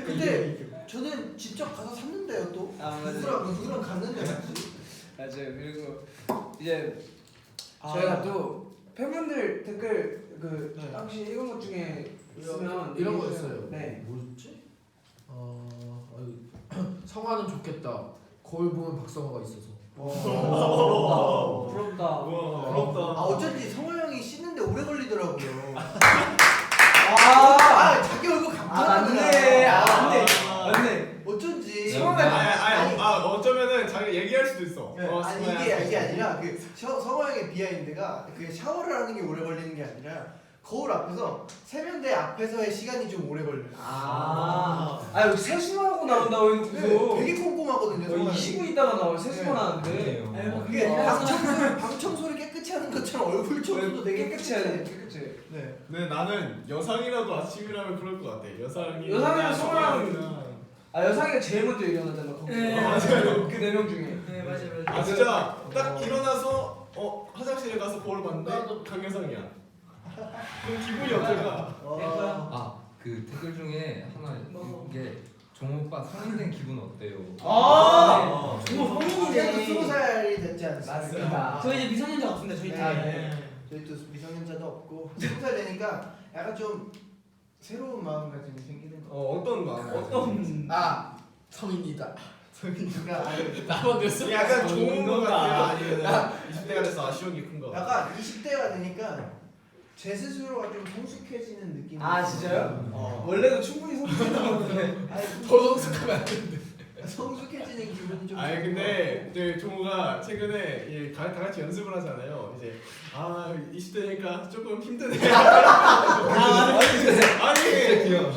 S4: 근데 저는 직접 가서 샀는데요 또.
S1: 아, 맞아요.
S4: 누구랑 갔는데 같이.
S1: 맞아요. 그리고 이제
S4: 아.
S1: 저희가 또 팬분들 댓글 그
S4: 네.
S1: 혹시 읽은 것 중에 있으면
S3: 이런 거
S1: 얘기해주세요.
S3: 있어요.
S1: 네.
S3: 뭐였지? 성화는 좋겠다. 거울 보면 박성화가 있어서.
S1: 부럽다.
S2: 우와 부럽다.
S4: 아 어쩐지 성호 형이 씻는데 오래 걸리더라고요.
S1: 아,
S4: 자기 얼굴
S1: 아
S4: 감탄하구나.
S1: 맞네. 아 맞네. 맞네.
S4: 어쩐지.
S2: 어쩌면은 자기 얘기할 수도 있어.
S4: 네, 아니 이게 아니라 그 성호 형의 비하인드가 그 샤워를 하는 게 오래 걸리는 게 아니라 거울 앞에서 세면대 앞에서의 시간이 좀 오래 걸려요.
S1: 아 세수하고 나온다고
S4: 네,
S1: 해도
S4: 되게 꼼꼼하거든요. 성호 형이.
S1: 20분 있다가 나와요. 세수만
S4: 네.
S1: 하는데.
S8: 아이고,
S4: 그게
S1: 아.
S4: 방 청소를 깨끗이 하는 것처럼 얼굴 청소도 되게
S1: 깨끗이 해야 돼. 깨끗이.
S4: 네.
S2: 네 나는 여상이라도 아침이라면 그럴 것 같아.
S1: 여상이랑 성화랑 아 여상이가 제일 먼저 일어나잖아. 거기서.
S5: 네.
S2: 맞아요.
S1: 그 4명 중에.
S5: 네 맞아요.
S2: 아 진짜 딱 일어나서 화장실에 가서 거울 봤는데 강여상이야. 그럼 기분이 어떨까?
S6: 그 댓글 중에 하나 이게 종 오빠 성인 된 기분 어때요?
S1: 아.
S5: 정말
S4: 이제도
S5: 성인이네.
S4: 20살이 됐지 않습니까?
S1: 맞습니다.
S5: 저 이제 미성년자 없습니다. 저희 팀.
S4: 아, 네. 저희 또 미성년자도 없고 20살 되니까 약간 좀 새로운 마음가짐이 생기는 거.
S2: 어떤 마음?
S3: 성인이다.
S4: 그러니까
S3: 나만 됐어?
S2: 약간 좋은 거 같아요? 아니면 20대가 돼서 아쉬운 게 큰 거?
S4: 약간 20대가 되니까 제 스스로가 좀 성숙해지는 느낌이.
S1: 아 진짜요? 원래도 충분히 성숙했는데.
S3: 더 성숙하면 안 되는데.
S4: 성숙해지는 기분이 좀.
S2: 아니 근데 이제 종우가 최근에 다 같이 연습을 하잖아요. 이제 20대니까 조금 힘드네. 아니
S6: 귀여워.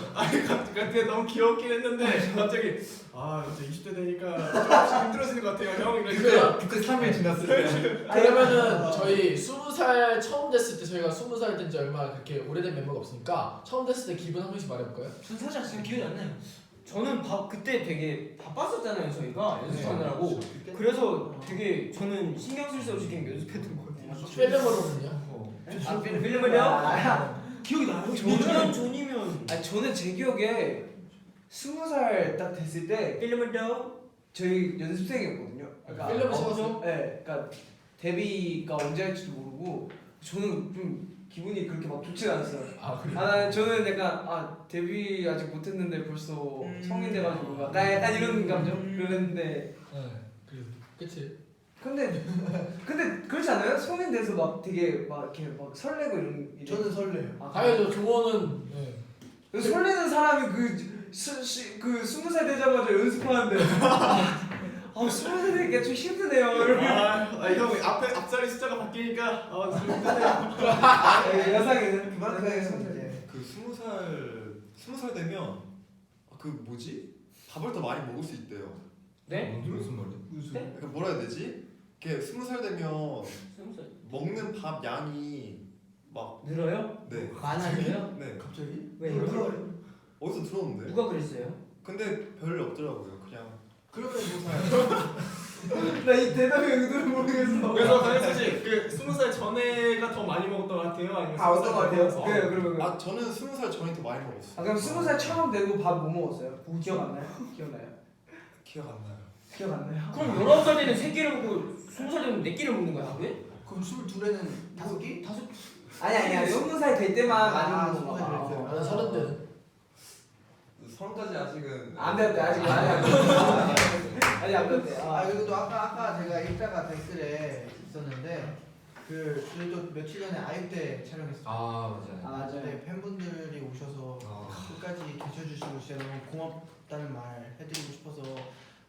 S2: 그때 너무 귀엽긴 했는데 갑자기 이제 20대 되니까 조금씩 힘들어지는 것 같아요 형. 이러니까
S6: 그때 3일 지났을 때.
S3: 그러면은 저희 20살 처음 됐을 때 저희가 20살 된 지 얼마 그렇게 오래된 멤버가 없으니까 처음 됐을 때 기분 한 번씩 말해볼까요?
S5: 전 사실 지금 기억이 안 나요.
S8: 저는 그때 되게 바빴었잖아요 저희가 연습하느라고. 그래서 되게 저는 신경 쓸 수 없이 그냥 연습했던 것 같아요.
S3: 필름으로는요?
S8: 필름을요?
S5: 기억이 나요?
S8: 2년 전이면
S1: 아 저는 제 기억에 20살 딱 됐을 때
S8: 필름을요?
S1: 저희 연습생이었거든요. 그러니까
S3: 필름을 찍었어요?
S1: 네, 그러니까 데뷔가 언제 할지도 모르고 저는 좀 기분이 그렇게 막 좋지가 않았어요.
S3: 그래요?
S1: 저는 약간 데뷔 아직 못했는데 벌써 성인 돼가지고 약간 이런 감정 그랬는데.
S3: 네. 그치.
S1: 근데 그렇지 않아요? 성인 돼서 막 되게 막 이렇게 막 설레고 이런.
S4: 저는 설레요.
S3: 당연히죠. 종호는
S1: 그 설레는 사람이 그 20살 되자마자 연습하는데 20살 되니까 좀 힘드네요.
S2: 형 앞자리 숫자가 바뀌니까 좀 힘드네요.
S1: 여상이는
S4: 그만큼
S7: 그 20살 되면 그 뭐지? 밥을 더 많이 먹을 수 있대요.
S8: 네?
S6: 무슨 말이야?
S7: 그러니까 뭐라 해야 되지? 이렇게 20살 되면 먹는 밥 양이 막
S8: 늘어요?
S7: 네.
S8: 많아져요?
S7: 네.
S4: 갑자기?
S8: 왜요?
S7: 어디서 들었는데?
S8: 누가 그랬어요?
S7: 근데 별로 없더라고요. 그냥
S4: 그러면 뭐
S1: 나 이 대답의 의도를 모르겠어.
S2: 그래서 강현 씨, 20살 전에가 더 많이 먹었던 것 같아요? 아니면
S1: 어떤 거 같아요?
S2: 20살
S1: 그래요 그러면.
S7: 저는 20살 전이 더 많이 먹었어요.
S1: 그럼 20살 처음 되고 밥 뭐 먹었어요? 기억 안 나요? 기억나요?
S7: 기억 안 나요.
S1: 기억 안 나요?
S8: 그럼 19살 때는 3끼를 먹고 20살 되면 4끼를 먹는 거야 하루에?
S4: 그럼 22에는 5개?
S1: 아니야 20살 될 때만 많이 먹는
S4: 20살 될
S1: 거.
S4: 때.
S3: 나는 30대는.
S7: 30까지 아직은
S1: 안 됐대 아직 많이 안 됐대. 아직 안 됐대.
S4: 그리고 또 아까 제가 읽다가 댓글에 있었는데 저희 또 며칠 전에 아육대 촬영했어요.
S6: 맞아요.
S4: 네, 팬분들이 오셔서 끝까지 계셔주시고 진짜 너무 고맙다는 말 해드리고 싶어서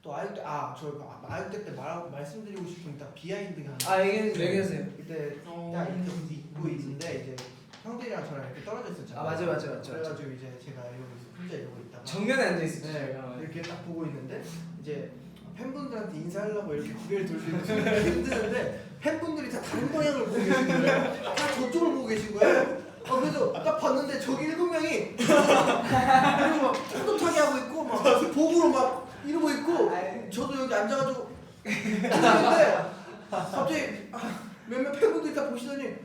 S4: 또 아육대 아육대 때 말씀드리고 싶은 딱 비하인드가 하나.
S1: 얘기하세요.
S4: 그때 딱 입고 있는데 이제 형들이랑 저랑 이렇게 떨어져 있었잖아요.
S1: 맞아.
S4: 그래가지고 이제 제가 혼자 이러고 있다가
S1: 정면에 앉아 있었죠.
S4: 네, 이렇게 딱 보고 있는데 이제 팬분들한테 인사하려고 이렇게 고개를 돌리고 힘드는데 팬분들이 다 다른 방향을 보고 계신 거예요. 다 저쪽을 보고 계신 거예요. 그래서 딱 봤는데 저기 7명이 그리고 막 떳떳하게 하고 있고 막 복으로 막 이러고 있고 저도 여기 앉아가지고 있는데 갑자기 몇몇 팬분들이 딱 보시더니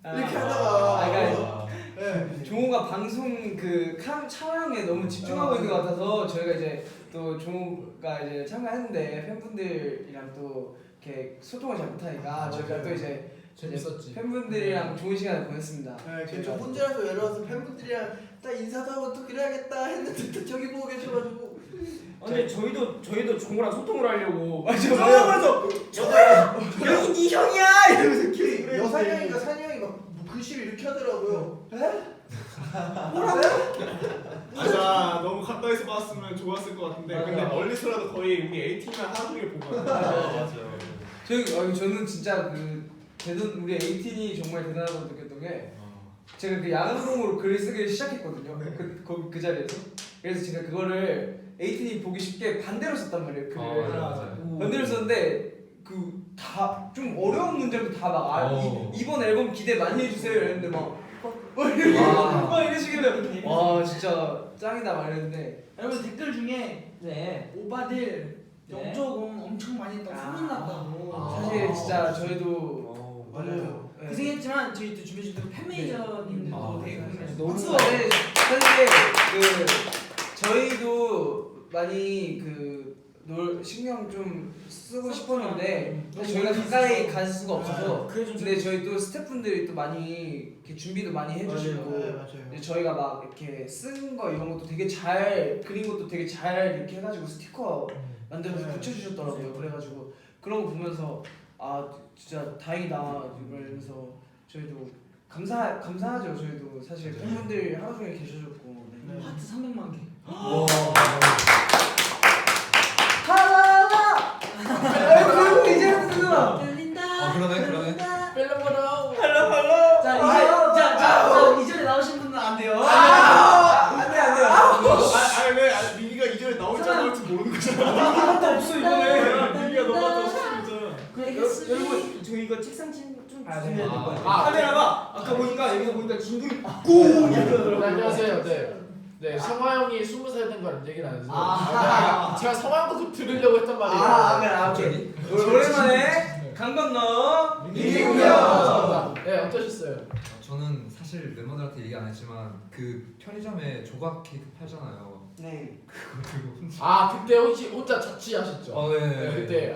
S4: 이렇게 하다가
S1: 그러니까
S4: 네.
S1: 종호가 방송 그 촬영에 너무 집중하고 있는 것 같아서 저희가 이제 또 종호가 이제 참가했는데 팬분들이랑 또 이렇게 소통을 잘 못하니까 저희가 또 이제
S3: 재밌었지.
S1: 팬분들이랑 좋은 시간을 보냈습니다.
S4: 네, 저 혼자서 외로워서 팬분들이랑 딱 인사도 하고 또 그래야겠다 했는데 또 저기 보고 계셔가지고
S8: 근데 저희도 종호랑 소통을 하려고
S1: 맞아.
S8: 그래서 여기 네 형이야 이러면서 계속 그랬는데.
S4: 여산이 형이가 산이 형이 막 글씨를 이렇게 하더라고요.
S2: 맞아 너무 가까이서 봤으면 좋았을 것 같은데
S3: 맞아.
S2: 근데 멀리서라도 거의 우리 A팀이랑 하루 종일 보고
S7: 맞아요.
S1: 저는 진짜 우리 에이틴이 정말 대단하다고 느꼈던 게 제가 그 야간봉으로 글을 쓰기 시작했거든요. 그 자리에서. 그래서 제가 그거를 에이틴이 보기 쉽게 반대로 썼단 말이에요. 글을.
S6: 맞아요.
S1: 반대로 썼는데 그 다 좀 어려운 문제도 다 막 이번 앨범 기대 많이 해주세요 이랬는데 막 이러시길래 와 진짜 짱이다 막 이랬는데
S5: 여러분 댓글 중에
S8: 네.
S5: 오빠들
S8: 네.
S5: 영조공 엄청 많이 했다고 소문 났다고.
S1: 사실 진짜 저희도
S4: 맞아요.
S1: 네.
S5: 고생했지만 저희 또 준비해 주신 팬메이저님들도 되게 고생했어요.
S1: 너무
S5: 박수!
S1: 네, 사실 저희도 많이 신경 좀 쓰고 싶었는데 저희가 가까이 갈 수가 없어서
S5: 그래 좀
S1: 근데 저희 또 스태프분들이 또 많이 이렇게 준비도 많이 해주시고
S4: 네, 맞아요.
S1: 이제 저희가 막 이렇게 쓴 거 이런 것도 되게 잘 그린 것도 되게 잘 이렇게 해가지고 스티커 만들어서
S4: 네.
S1: 붙여주셨더라고요. 그래가지고 그런 거 보면서 아 진짜 다행이다 이러면서 저희도 감사하죠. 저희도 사실 팬분들이 하루 종일 계셔줬고 네.
S5: 하트 300만 개.
S1: 하라라 아이고 이제는 누나
S5: 들린다.
S6: 그러네.
S3: 뺄려버려.
S5: 자 이전에 나오신 분은 안 돼요.
S1: 안돼
S2: 왜 민기가 이전에 나올지 안 나올지 모르는 거잖아
S1: 하나도 없어 이번에
S2: 민기가 너무 싶은 거잖아
S8: 여러분 저 이거 책상 좀 주시면 될 것 같아요.
S3: 아,
S8: 아까 보니까 여기서 보니까 진동이
S3: 네, 안녕하세요. 네, 성화 형이 20살 된 걸 얘기는 안 했어요. 제가 성화 형도 들으려고 했단 말이에요.
S1: 오케이 오랜만에 강 건너 민기 공연
S3: 감사합니다. 네, 어떠셨어요?
S6: 저는 사실 멤버들한테 얘기 안 했지만 그 편의점에 조각 케이크 팔잖아요.
S1: 네
S6: 그거 들고 혼자.
S3: 아, 그때 혹시 혼자 자취하셨죠?
S6: 네.
S3: 네, 그때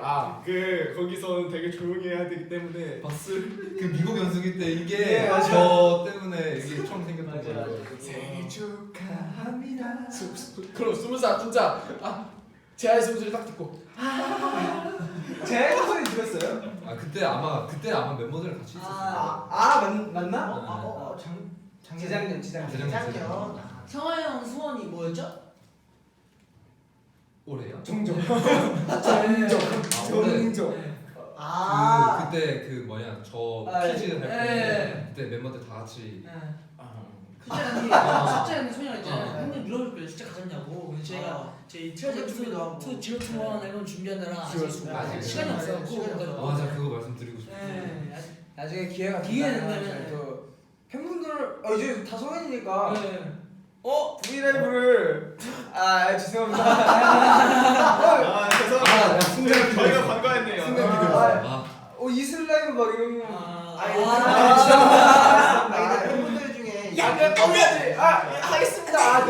S2: 거기서는 되게 조용히 해야 되기 때문에
S6: 그 미국 연습기 때 이게
S1: 네, 맞아요.
S6: 저 때문에 이게 처음 생겼던
S1: 맞아요.
S6: 거예요.
S1: 생일 축하합니다.
S3: 그럼 20살 진짜 제아의 소리를 딱 듣고
S1: 제 소리 들었어요?
S6: 그때 아마 멤버들이랑 같이 있었어요.
S1: 맞나? 재작년.
S4: 작년.
S5: 성화 형 소원이 뭐였죠?
S6: 올해요?
S1: 정정.
S6: 그때 저 퀴즈 할 때 그때 멤버들 다 같이
S5: 숙제하는 소녀가 있잖아요. 팬들 물어볼 거예요. 숙제 가졌냐고. 그래서 저희가 저희 트레저
S4: 준비도 하고.
S5: 투 지로 투원 앨범 준비하느라 아직
S3: 아직
S5: 시간이 없어갖고.
S6: 맞아 그거 말씀드리고 싶어요.
S5: 네.
S1: 나중에 기회가
S5: 기회가
S1: 된다면
S5: 된다면.
S1: 저희 또 팬분들 이제 다 성인이니까
S5: 네.
S1: 브이라이브를 죄송합니다.
S2: 죄송합니다 순간 저희가 관과했네요
S1: 이슬라이브 막 이런 거.
S4: 근데 팬분들 중에
S1: 약간 꺼내야지. 하겠습니다.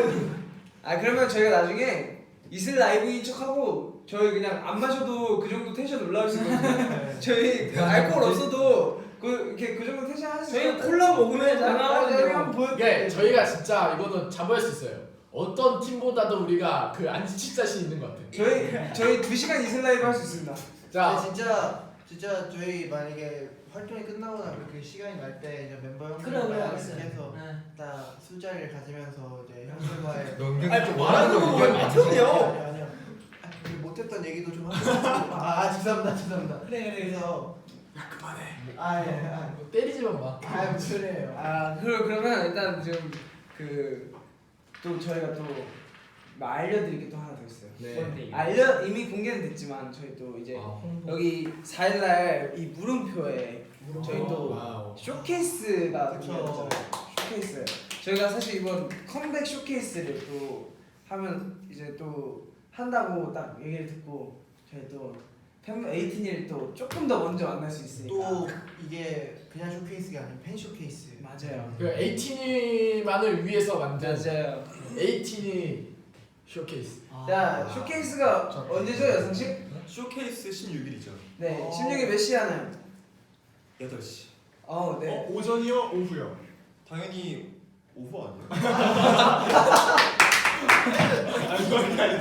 S1: 그러면 저희가 나중에 이슬 라이브인 척하고 저희 그냥 안 마셔도 그 정도 텐션 올라올 수 있거든요. 저희 알코올 없어도 그 정도 텐션 할 수 있어요.
S8: 저희 콜라 먹으면
S1: 나가거든요.
S3: 이게 저희가 진짜 이거는 자부할 수 있어요. 어떤 팀보다도 우리가 안 지칠 자신 있는 것 같아요.
S1: 저희 2시간 이슬 라이브 할 수 있습니다.
S3: 자,
S4: 진짜 저희 만약에 활동이 끝나거나 그렇게 시간이 날 때 이제 멤버
S5: 그래
S4: 형들과
S5: 알겠어요.
S4: 해서
S5: 네.
S4: 딱 술자리를 가지면서 이제 형들과의
S6: 명경
S8: 말하는 거 보면
S4: 아니요. 우리 못했던 얘기도 좀 하고 죄송합니다.
S5: 그래.
S4: 그래서 그만해.
S3: 때리지만 마.
S4: 무슨 소리예요.
S1: 그러면 일단 지금 또 저희가 또 알려드릴 게 또 하나 더 있어요.
S3: 네.
S1: 이미 공개는 됐지만 저희 또 이제
S6: 홍보.
S1: 여기 4일날 이 물음표에 저희 또
S3: 와우.
S1: 쇼케이스가
S4: 그쵸.
S1: 공개됐잖아요. 쇼케이스. 저희가 사실 이번 컴백 쇼케이스를 또 하면 이제 또 한다고 딱 얘기를 듣고 저희 또 에이틴일 또 조금 더 먼저 만날 수 있으니까.
S4: 또 이게 그냥 쇼케이스가 아닌 팬 쇼케이스.
S1: 맞아요.
S3: 그 에이틴이만을 위해서 만든
S1: 맞아요.
S3: 에이틴이 쇼케이스.
S1: 자 쇼케이스가 언제죠 여성씨?
S7: 쇼케이스 16일이죠.
S1: 네 16일 몇 시에 하나요?
S7: 8시.
S1: 네.
S2: 오전이요, 오후요.
S7: 당연히 오후 아니에요?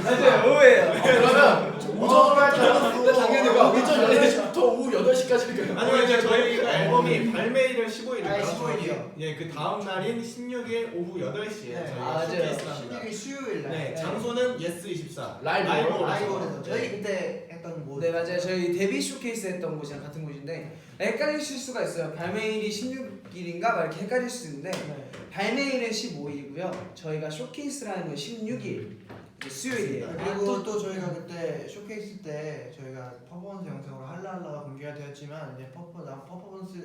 S1: 맞아요 오후에요.
S3: 그러면 오전으로 할까요?
S4: 당연히
S3: 오전 8시부터 오후 8시까지.
S2: 아니면 이제 저희가 앨범이 발매일은 15일이고요.
S4: 아, 15일이요.
S2: 예, 그 다음 날인 16일 오후 8시에
S4: 네.
S2: 저희가
S1: 맞아요.
S2: 쇼케이스를 합니다.
S4: 16일 수요일 날.
S2: 네, 장소는 예스24
S3: 라이브홀에서.
S4: 라이브홀에서 저희 그때 했던 곳.
S1: 네 맞아요. 저희 데뷔 쇼케이스 했던 곳이랑 같은 곳인데 헷갈리실 수가 있어요. 발매일이 16일인가 막 이렇게 헷갈릴 수 있는데
S4: 네.
S1: 발매일은 15일이고요. 저희가 쇼케이스라는 건 16일 수요일이에요.
S4: 그리고 또 저희가 그때 쇼케이스 때 저희가 퍼포먼스 영상으로 할라할라가 공개가 되었지만 이제 퍼포먼스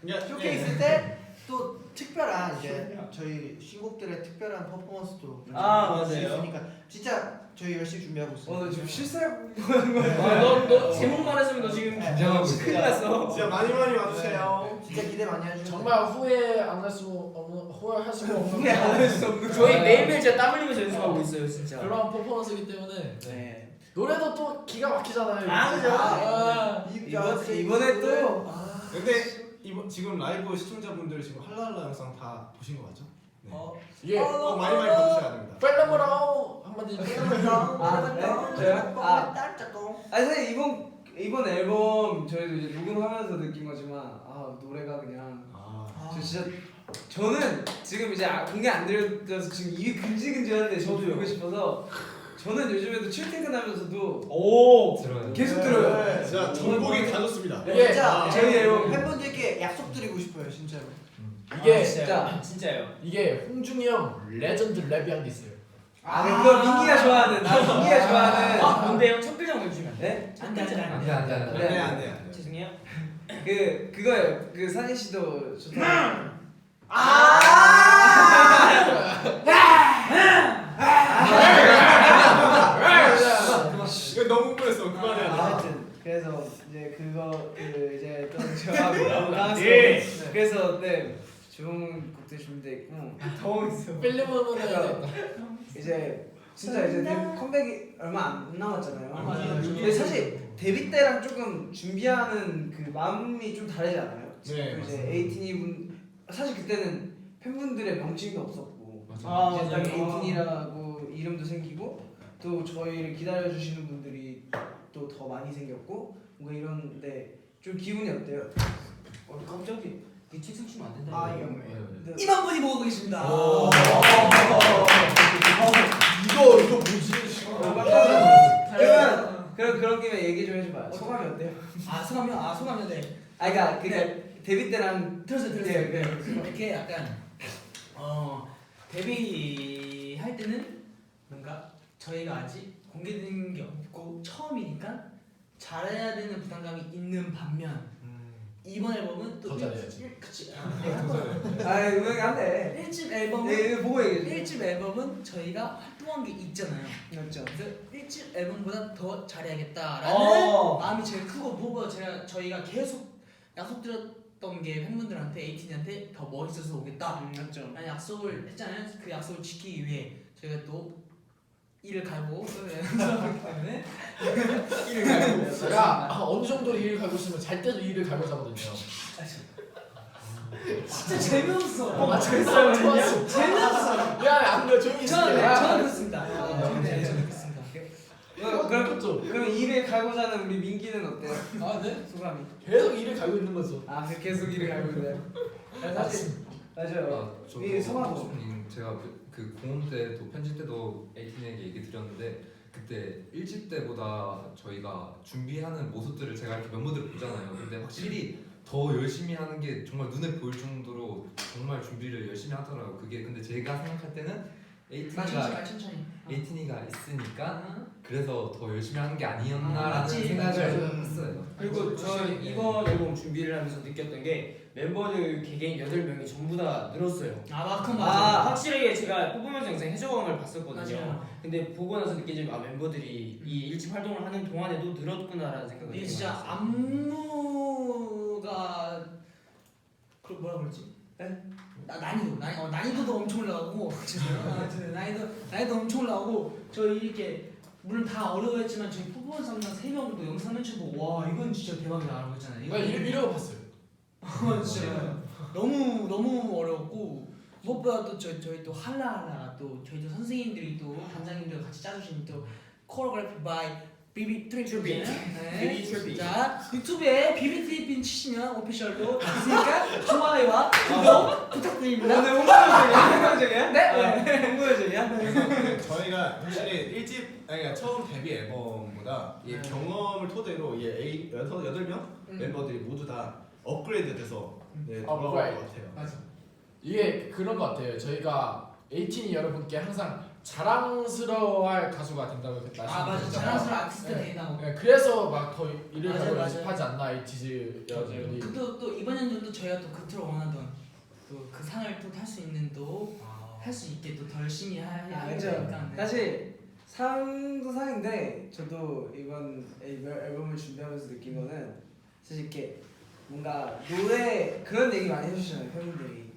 S2: 그러니까
S4: 쇼케이스 때 또 특별한 이제 저희 신곡들의 특별한 퍼포먼스도
S1: 아,
S4: 볼수
S1: 맞아요.
S4: 있으니까 진짜 저희 열심히 준비하고 있습니다.
S1: 너 지금 실수하고
S8: 너 제목 말했으면 너 지금
S6: 긴장하고 있어.
S8: 큰일 났어.
S2: 진짜 많이 와주세요.
S4: 진짜 기대 많이 해주세요.
S3: 정말 후회 안 할 수 없는 후회할 수 없는
S1: 후회 안 할 수 없는
S8: 저희 매일매일 진짜 땀 흘리면서 연습하고 있어요 진짜.
S3: 그런 퍼포먼스이기 때문에
S1: 네.
S3: 노래도 또 기가 막히잖아요.
S8: 아, 그죠?
S1: 이번에 또
S2: 근데 지금 라이브 시청자분들 지금 할랄라 영상 다 보신 거 맞죠? 네.
S3: 이게
S2: 많이 봐주셔야 됩니다.
S3: 펠라모라오 한마디
S1: 저요? 사실 이번 앨범 저희도 이제 녹음하면서 느낀 거지만 노래가 그냥 저 진짜 저는 지금 이제 공개 안 들려서 지금 입이 근질근질한데 저도 보고 싶어서 저는 요즘에도 출퇴근하면서도
S6: 들어요.
S1: 계속 들어요.
S2: 진짜 전곡이 다 좋습니다.
S3: 이게
S1: 진짜 저희 앨범
S4: 팬분들께 약속드리고 싶어요 진짜로.
S3: 이게
S8: 진짜요.
S3: 이게 홍중이 형 레전드 랩이한 게 있어요.
S1: 그거 민기가 좋아하는 민기가 좋아하는
S8: 뭔데요? 첫 글자 보여주시면 안
S1: 네?
S8: 안돼
S6: 안돼 안돼 안돼.
S2: 안돼.
S8: 죄송해요.
S1: 그거예요. 그 산희 씨도 좋다.
S2: 이거 너무 흥분했어. 그만해야 돼.
S1: 하여튼 그래서 이제 그거 이제 또 저하고 나왔어요.
S8: 예.
S1: 그래서 네 좋은 곡들 준비돼 있고 더워 있어.
S3: 필름은
S1: 이제 진짜 이제 컴백이 얼마 안 남았잖아요.
S3: 맞아요.
S1: 근데 사실 데뷔 때랑 조금 준비하는 그 마음이 좀 다르지 않아요?
S2: 네,
S1: 그 이제
S2: 맞습니다.
S1: 에이틴이 분 사실 그때는 팬분들의 명칭도 없었고
S6: 맞아.
S1: 이제 딱 에이틴이라고 이름도 생기고 또 저희를 기다려 주시는 분들이 또 더 많이 생겼고 뭔가 이런데 좀 기분이 어때요?
S8: 갑자기 이 책상 치면 안 된다.
S5: 이만 분이 모으고 계십니다.
S3: 이거 뭐지?
S1: 그런 김에 얘기 좀 해줘봐요. 소감이 어때요?
S5: 소감이요. 네.
S1: 그러니까 데뷔 때랑
S5: 들었어요.
S1: 네.
S5: 이렇게 약간 데뷔할 때는 뭔가 저희가 아직 공개된 게 없고 처음이니까 잘해야 되는 부담감이 있는 반면 이번 앨범은 또
S3: 더 잘해야지.
S5: 그치.
S1: 음악이 안 돼.
S5: 1집 앨범은
S1: 네, 보고 얘기해.
S5: 1집 앨범은 저희가 활동한 게 있잖아요.
S1: 맞죠.
S5: 그래서 1집 앨범보다 더 잘해야겠다라는 마음이 제일 크고 무엇보다 저희가 계속 약속드렸던 게 팬분들한테 에이틴한테 더 멋있어서 오겠다
S1: 맞죠.
S5: 라는 약속을 했잖아요. 그 약속을 지키기 위해 저희가 또 이를 갈고 연습하기 때문에
S1: 이를 갈고.
S3: 제가 어느 정도 일을 갈고 있으면 잘 때도 일을 갈고 자거든요.
S5: 진짜 재미없어.
S3: 재밌어요. 좋았어.
S5: 재미없어.
S3: 미안해 안 그래 조용히
S5: 저는
S3: 있을게.
S5: 저는 그렇습니다. 네, 저는 그렇습니다.
S1: 그럼 일을 갈고 자는 우리 민기는 어때요?
S3: 네?
S1: 소감이?
S3: 계속 일을 갈고 있는 거죠.
S1: 계속 일을 갈고 있나요? 사실 맞아요.
S6: 저도
S1: 이 성화도.
S6: 호수님 제가 그 공원 때도 편집 때도 에이틴에게 얘기 드렸는데 그때 1집 때보다 저희가 준비하는 모습들을 제가 이렇게 멤버들 보잖아요. 근데 확실히 더 열심히 하는 게 정말 눈에 보일 정도로 정말 준비를 열심히 하더라고요. 그게 근데 제가 생각할 때는 에이틴이가
S5: 천천히.
S6: 있으니까 그래서 더 열심히 하는 게 아니었나라는
S5: 맞지,
S6: 생각을 했어요.
S8: 그리고 저 이번 앨범 준비를 하면서 느꼈던 게 멤버들 개개인 8명이 전부 다 늘었어요.
S5: 그건
S8: 확실하게 제가 퍼포먼스 영상 해적왕을 봤었거든요.
S5: 맞아요.
S8: 근데 보고 나서 느끼지만 멤버들이 이 1집 활동을 하는 동안에도 늘었구나라는 생각을
S5: 이게
S8: 되게
S5: 진짜
S8: 많이 했어요.
S5: 안무가 그 뭐라 그러지? 난이도도 엄청 올라가고 난이도 엄청 올라가고 저희 이렇게 물론 다 어려워했지만 저희 퍼포먼스 담당 3명도 영상 맨처음 보고 와 이건 진짜 대박이다라고 했잖아요.
S3: 나 이러고 봤어요.
S5: 진짜 너무 어려웠고 무엇보다 또 저희 또 할라할라 또 저희도 선생님들이 또 단장님들 같이 짜주신 또 코리오그래피 바이 비비 트리빈. 자 유튜브에 비비 트리빈 치시면 오피셜로 있으니까 좋아요와 구독 부탁드립니다.
S1: 오늘 홍보요정이야?
S5: 네.
S1: 홍보요정이야?
S2: 저희가 확실히 1집 그러니까 처음 데뷔 앨범보다 이 경험을 토대로 이 8명 멤버들이 모두 다 업그레이드돼서 돌아올 것 같아요.
S5: 맞아.
S3: 이게 그런 것 같아요. 저희가 에이틴이 여러분께 항상 자랑스러워할 가수가 된다고
S5: 맞아. 자랑스러운 아티스트
S3: 네.
S5: 된다고.
S3: 네, 그래서 막 더 이를
S5: 맞아요,
S3: 더
S5: 맞아요.
S3: 연습하지 않나 에이티즈 여러분들이.
S5: 또 이번 연도도 저희가 또 그토록 원하던 또 그 상을 또 탈 수 있는 또 할 수 있게 또 더 열심히 해야
S1: 그렇죠.
S5: 되니까.
S1: 사실 상도 상인데 저도 이번 앨범을 준비하면서 느낀 거는 사실 이렇게 뭔가 노래 그런 얘기 많이 해주시잖아요 팬분들이.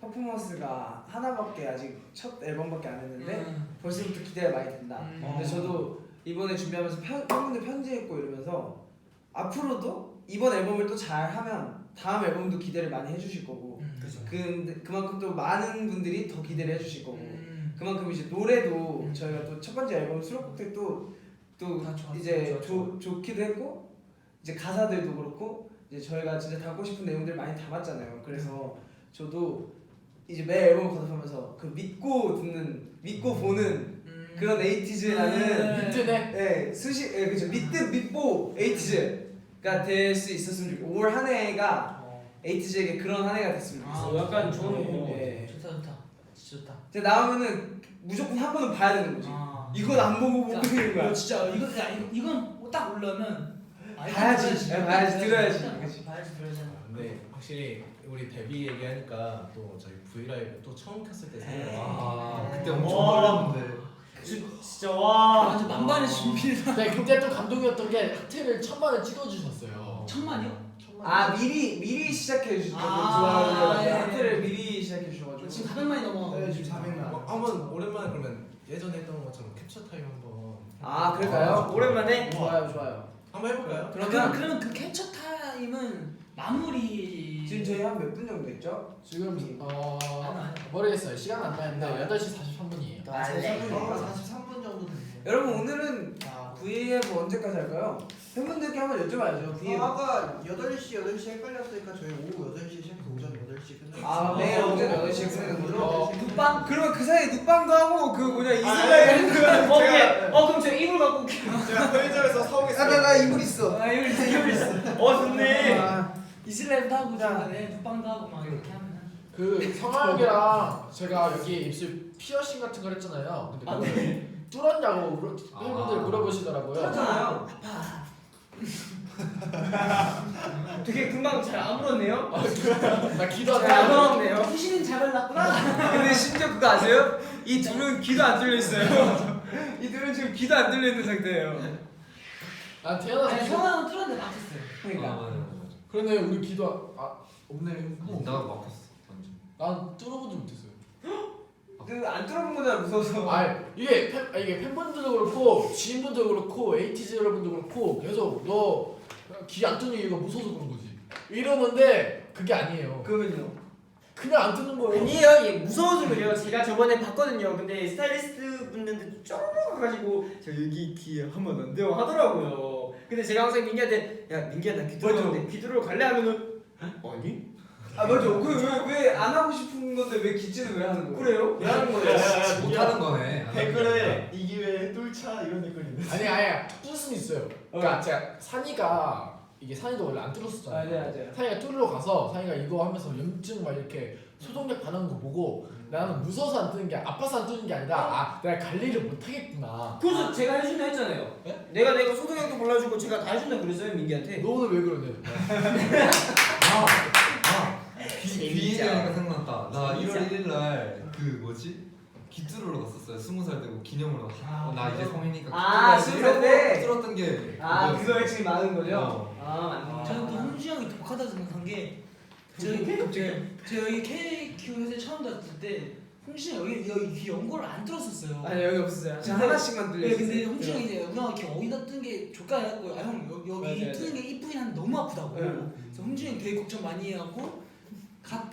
S1: 퍼포먼스가 하나밖에 아직 첫 앨범밖에 안 했는데 벌써부터 기대가 많이 된다. 근데 저도 이번에 준비하면서 팬분들 편지했고 이러면서 앞으로도 이번 앨범을 또 잘하면 다음 앨범도 기대를 많이 해주실 거고 근데 그만큼 또 많은 분들이 더 기대를 해주실 거고 그만큼 이제 노래도 저희가 또 첫 번째 앨범 수록곡들 또 이제 좋기도 했고 이제 가사들도 그렇고 이제 저희가 진짜 담고 싶은 내용들 많이 담았잖아요. 그래서 저도 이제 매 앨범 거듭하면서 그 믿고 보는 그런 에이티즈라는
S3: 믿드네.
S1: 그죠 믿보 에이티즈가 될 수 있었으면 좋겠고 올 한 해가 에이티즈에게 그런 한 해가 됐으면 좋겠어요.
S8: 약간 좋은
S5: 좋다. 진짜 좋다.
S1: 이제 나오면은 무조건 한 번은 봐야 되는 거지. 이건 안 보고 못 보는 거야.
S5: 진짜 이건 딱 올라면
S1: 봐야지 들어야지.
S5: 봐야지 들어야지.
S2: 근데 확실히 우리 데뷔 얘기하니까 또 저희 브이라이브 또 처음 켰을 때 생각나.
S6: 그때 엄청 놀랐는데.
S8: 진짜 와.
S5: 완전 만반의 준비를.
S3: 네, 그때 또 감동이었던 게 하트를 1000만을 찍어주셨어요.
S5: 1000만이요?
S1: 미리 시작해 주셨거든요. 하트를 미리 시작해 주셔가지고
S5: 지금 400만이 넘어.
S4: 네, 지금 400만.
S2: 한번 오랜만에 그러면 예전에 했던 것처럼 캡처 타임 한번.
S1: 그럴까요?
S8: 오랜만에
S1: 좋아요.
S2: 한번 해볼까요?
S5: 그러면 그 캡처 타임은 마무리.
S1: 지금 저희 한 몇 분 정도 됐죠?
S3: 지금 모르겠어요. 시간 안 나는데 8시 43분이에요.
S4: 43분 정도 됐네요.
S1: 여러분 오늘은 V앱 언제까지 할까요? 팬분들께 한번 여쭤봐야죠. V앱
S4: 아까 8시 헷갈렸으니까 저희 오후 8시에 시작해서 오전 8시에 끝나요.
S1: 매일 오전 8시에 끝내는 거죠?
S5: 눕방?
S1: 그러면 그 사이에 눕방도 하고 그 뭐냐 이슬라임
S8: 그럼 제가 이불 갖고 올게요.
S2: 제가 편의점에서 사오겠습니다.
S1: 나 이불 있어.
S5: 이걸 있어.
S8: 좋네.
S5: 이슬라임도 하고 중간에 눕방도 하고 막 이렇게 하면.
S3: 그 성화형이랑 제가 여기 입술 피어싱 같은 걸 했잖아요. 근데 그걸 뚫었냐고 팬분들 물어보시더라고요.
S1: 뚫었잖아요.
S8: 되게 금방 잘 아물었네요.
S3: 나 기도 안
S8: 잘
S3: 해.
S8: 아물었네요.
S5: 귀신은 잘 발랐구나.
S1: 근데 심지어 그거 아세요? 이 둘은 귀도 안 뚫려 있어요. 이 둘은 지금 귀도 안 뚫려 있는 상태예요.
S3: 난 태어나서
S5: 아니 성화는 뚫었는데 막혔어요.
S1: 그러니까.
S3: 그러네 우리 기도 없네.
S6: 나도 막혔어 완전.
S3: 난 뚫어보지 못했어요.
S1: 안 뚫어본 거잖아 무서워서.
S3: 이게 팬분들도 그렇고 지인분도 그렇고 에이티즈 여러분도 그렇고 계속 너 귀 안 뚫는 이유가 무서워서 그런 거지. 이러는데 그게 아니에요.
S1: 그러면요?
S3: 그냥 안 뚫는 거예요.
S8: 아니에요. 얘 무서워서 그래요. 제가 저번에 봤거든요. 근데 스타일리스트 분들한테 쪼르르 가가지고 저 여기 귀에 하면 안 돼요 하더라고요. 근데 제가 항상 민기한테 야 민기야 나 귀 뚫었는데 귀 뚫으러 갈래 하면은 아니?
S1: 맞아. 왜 안 하고 싶은 건데 왜 기지는 왜 하는 거예요?
S8: 그래요? 왜 하는 거예요?
S6: 못하는 거네.
S2: 댓글에 이 기회에 뚫자 이런 댓글이 있는데.
S3: 아니 뚫을 수는 있어요. 그러니까 제가 산이가 이게 산이도 원래 안 뚫었었잖아요.
S1: 맞아요.
S3: 산이가 뚫으러 가서 산이가 이거 하면서 염증 막 이렇게 소동력 반응한 거 보고 나는 무서워서 안 뜨는 게 아파서 안 뜨는 게 아니라 아 내가 관리를 못 하겠구나.
S8: 그래서 제가 해준다 했잖아요.
S3: 네?
S8: 내가 소동형도 골라주고 제가 다 해준다 그랬어요 민기한테.
S3: 너 오늘 왜 그러냐?
S6: 비행이니까 생각났다. 나 1월 1일 날 그 뭐지? 기뚜루로 갔었어요. 20살 되고 기념으로. 나 이제 성인이니까.
S1: 아,
S6: 기뚜루가
S1: 20살 때?
S6: 들었던 게.
S1: 아
S6: 그거였어.
S1: 그거 핵심이 많은 거죠?
S6: 어.
S1: 아 맞네.
S5: 저는 또 홍주 형이 독하다 생각한 게 저희 제가 여기 KQ 회사에 처음 들었을 때 홍주 형이 여기 귀 연고를 안 들었었어요.
S1: 아니 여기 없었어요. 저
S5: 근데-
S1: 하나씩만
S5: 네,
S1: 들려요.
S5: 근데 홍주 형이 이제 우리가 이렇게 어디다 뜬 게 좋까 해갖고 아 형 여기
S1: 맞아요,
S5: 뜨는 게 이쁘긴 한데 너무 아프다고.
S1: 네.
S5: 그래서 홍주 형이 되게 걱정 많이 해갖고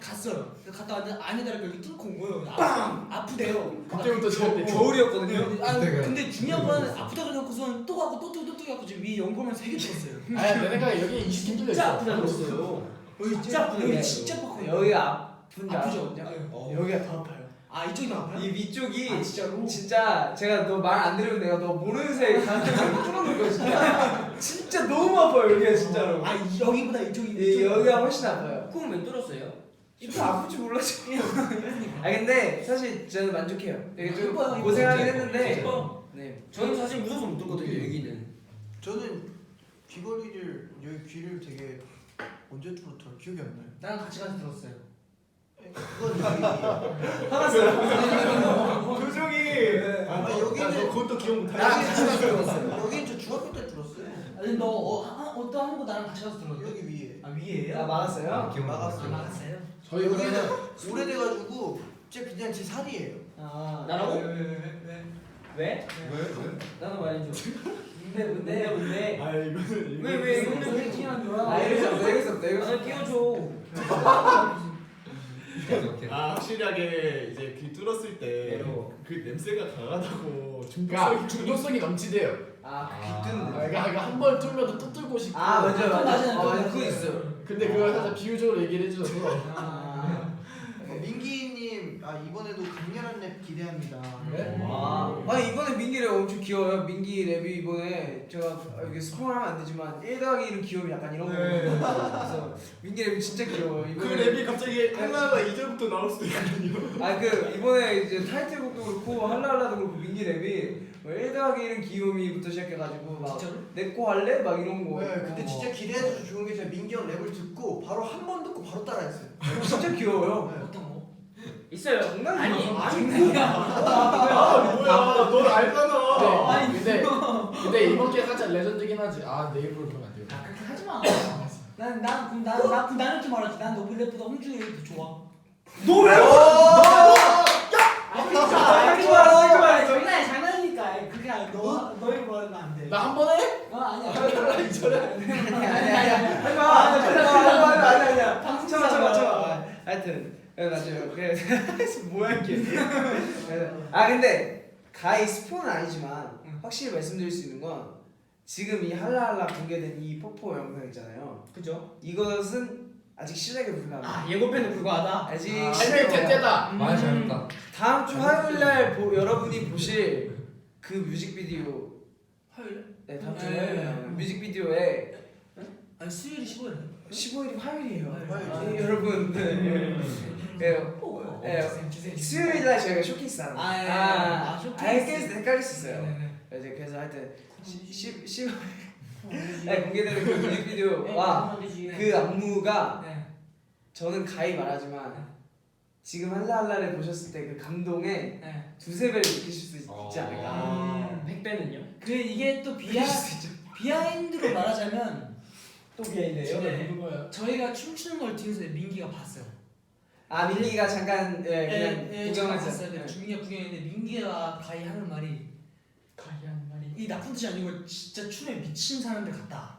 S5: 갔어요. 그래서 갔다 왔는데 아니다를 여기 뚫고 온 거예요. 아프대요.
S3: 그때부터 제가
S1: 겨울이었거든요.
S5: 아
S6: 그때가-
S5: 근데 중요한 건 아프다고 해놓고선 또 가고 또 가고 지금 위에 연골만 3개 들었어요.
S3: 아니 내 생각에 여기 20개 뚫려 있어.
S8: 그랬어요.
S5: 여기
S8: 진짜 아프네.
S5: 여기 진짜 빡거든요.
S1: 여기가 아픈지
S5: 아프죠?
S1: 알거든요? 여기가 더 아파요.
S5: 아 이쪽이 더 아파요?
S1: 이 위쪽이
S5: 아, 진짜로?
S1: 진짜 제가 너 말 안 들으면 내가 너 모르는 사이에 가슴을 뚫어놓을 거야 진짜. 진짜 너무 아파요 여기가 진짜로.
S5: 아 여기보다 이쪽이
S1: 여기가 훨씬 아파요.
S8: 그럼 왜 뚫었어요?
S1: 이거 아플지 몰랐죠. 아 근데 사실 저는 만족해요. 되게 좀
S5: 이뻐요,
S1: 고생하긴
S5: 이뻐.
S1: 했는데.
S8: 이뻐.
S1: 네.
S8: 저는 사실 무서워서 못 뚫거든요 여기는.
S4: 저는 귀걸이를 여기 귀를 되게 언제 뚫었더라 기억이 안 나요.
S5: 나랑 같이 가서 들었어요.
S4: 그건 여기
S1: 화났어요.
S2: 표정이.
S4: 아,
S2: 너
S4: 여기는
S2: 그것도 기억 못하지.
S4: 나랑 같이 가서 들었어요. 여기는 저 중학교 때 들었어요.
S5: 아니 너 어떤 한거 나랑 같이 가서 들었는데?
S4: 여기 위에.
S5: 아 위에요?
S1: 아 막았어요?
S6: 기억
S4: 막았어요.
S5: 막았어요?
S3: 저희
S4: 여기는
S3: 그러면
S4: 오래돼가지고 진짜 그냥 제 살이에요.
S1: 아
S8: 나라고?
S5: 왜?
S8: 왜?
S6: 왜?
S8: 나도 말해줘. 뭔데?
S2: 아 이거는
S8: 왜
S5: 이거
S8: 이거
S5: 왜 끼는 거야?
S1: 아 이랬었다.
S8: 나 끼워줘.
S6: 이렇게.
S2: 아 확실하게 이제 귀 뚫었을 때 그 냄새가 강하다고
S3: 그러니까 중독성이 넘치대요.
S1: 아
S6: 아.
S1: 귀뜬.
S3: 그러니까 한 번 뚫면 또 뚫고 싶고.
S1: 아 맞아요 맞아요.
S5: 맞아요.
S1: 맞아요. 그거 있어요.
S3: 근데 그걸 살짝 비유적으로 얘기를 해주셔서
S4: 민기님 이번에도 강렬한 랩 기대합니다.
S3: 네?
S1: 아 이번에 민기 랩 엄청 귀여워요. 민기 랩이 이번에 제가 이게 스포를 하면 안 되지만 1더하기 1은 귀여움 약간 이런 거. 그래서 민기 랩이 진짜 귀여워요.
S2: 그
S1: 이번에
S2: 랩이 갑자기 하나가 2절부터 나올 수도 있거든요.
S1: 그 이번에 이제 타이틀곡도 그렇고 할라할라도 그렇고 민기 랩이 뭐 1더하기 1은 귀요미부터 시작해가지고 막
S5: 진짜로?
S1: 내 거 할래? 막 이런 거.
S4: 네, 근데 진짜 기대해줘서 좋은 게 제가 민기 형 랩을 듣고 바로 한 번 듣고 바로 따라했어요.
S1: 진짜 귀여워요.
S4: 네.
S5: 어떤 거?
S8: 있어요.
S1: 장난이에요.
S2: 뭐야 넌 알잖아.
S3: 근데 이번 게 살짝 레전드긴 하지. 아 내 입으로 그러면 안 돼요.
S5: 아 그렇게 하지 마. 나는 이렇게 말하지. 난 너블 랩보다 홍중이 랩이 더 좋아.
S1: 너 왜?
S5: 장난이니까. 그게 아니 너희 말하면 안 돼.
S3: 나 한 번 해?
S5: 아니야.
S1: 아니야. 참아. 하여튼 맞아요. 그래서 뭐야 이게. 근데 가히 스포는 아니지만 확실히 말씀드릴 수 있는 건 지금 이 할라할라 공개된 이 포포 영상 있잖아요.
S8: 그죠?
S1: 이것은 아직 실력에 불과합니다.
S8: 예고편에 불과하다.
S1: 아직
S3: 할매 대때다.
S6: 말 잘했다.
S1: 다음 주 화요일날 여러분이 보실 그 뮤직비디오.
S5: 화요일?
S1: 네 다음 주
S5: 네.
S1: 화요일 뮤직비디오에
S5: 아니 수요일이 15일.
S1: 15일이 화요일이에요.
S4: 화요일.
S1: 여러분. 수요일날 저희가 쇼케이스 하는 거예요.
S5: 쇼케이스.
S1: 헷갈릴 수 있어요. 이제 그래서 하여튼 10월 공개되는 그 뮤직비디오와 그 안무가 저는 가히 말하지만 지금 할라할라를 보셨을 때 그 감동에 두세 배를 느끼실 수 있지 않을까.
S8: 100배는요?
S5: 그 이게 또
S1: 느끼실 수 있죠.
S5: 비하인드로 말하자면
S1: 또 비하인드예요?
S3: 누군 거야?
S5: 저희가 춤추는 걸 뒤에서 민기가 봤어요.
S1: 민기가 잠깐 그냥
S5: 구경을
S1: 구경했어요.
S5: 봤어요. 중이가 구경했는데 민기가 가히 하는 말이 이 나쁜 뜻이 아니고 진짜 춤에 미친 사람들 같다.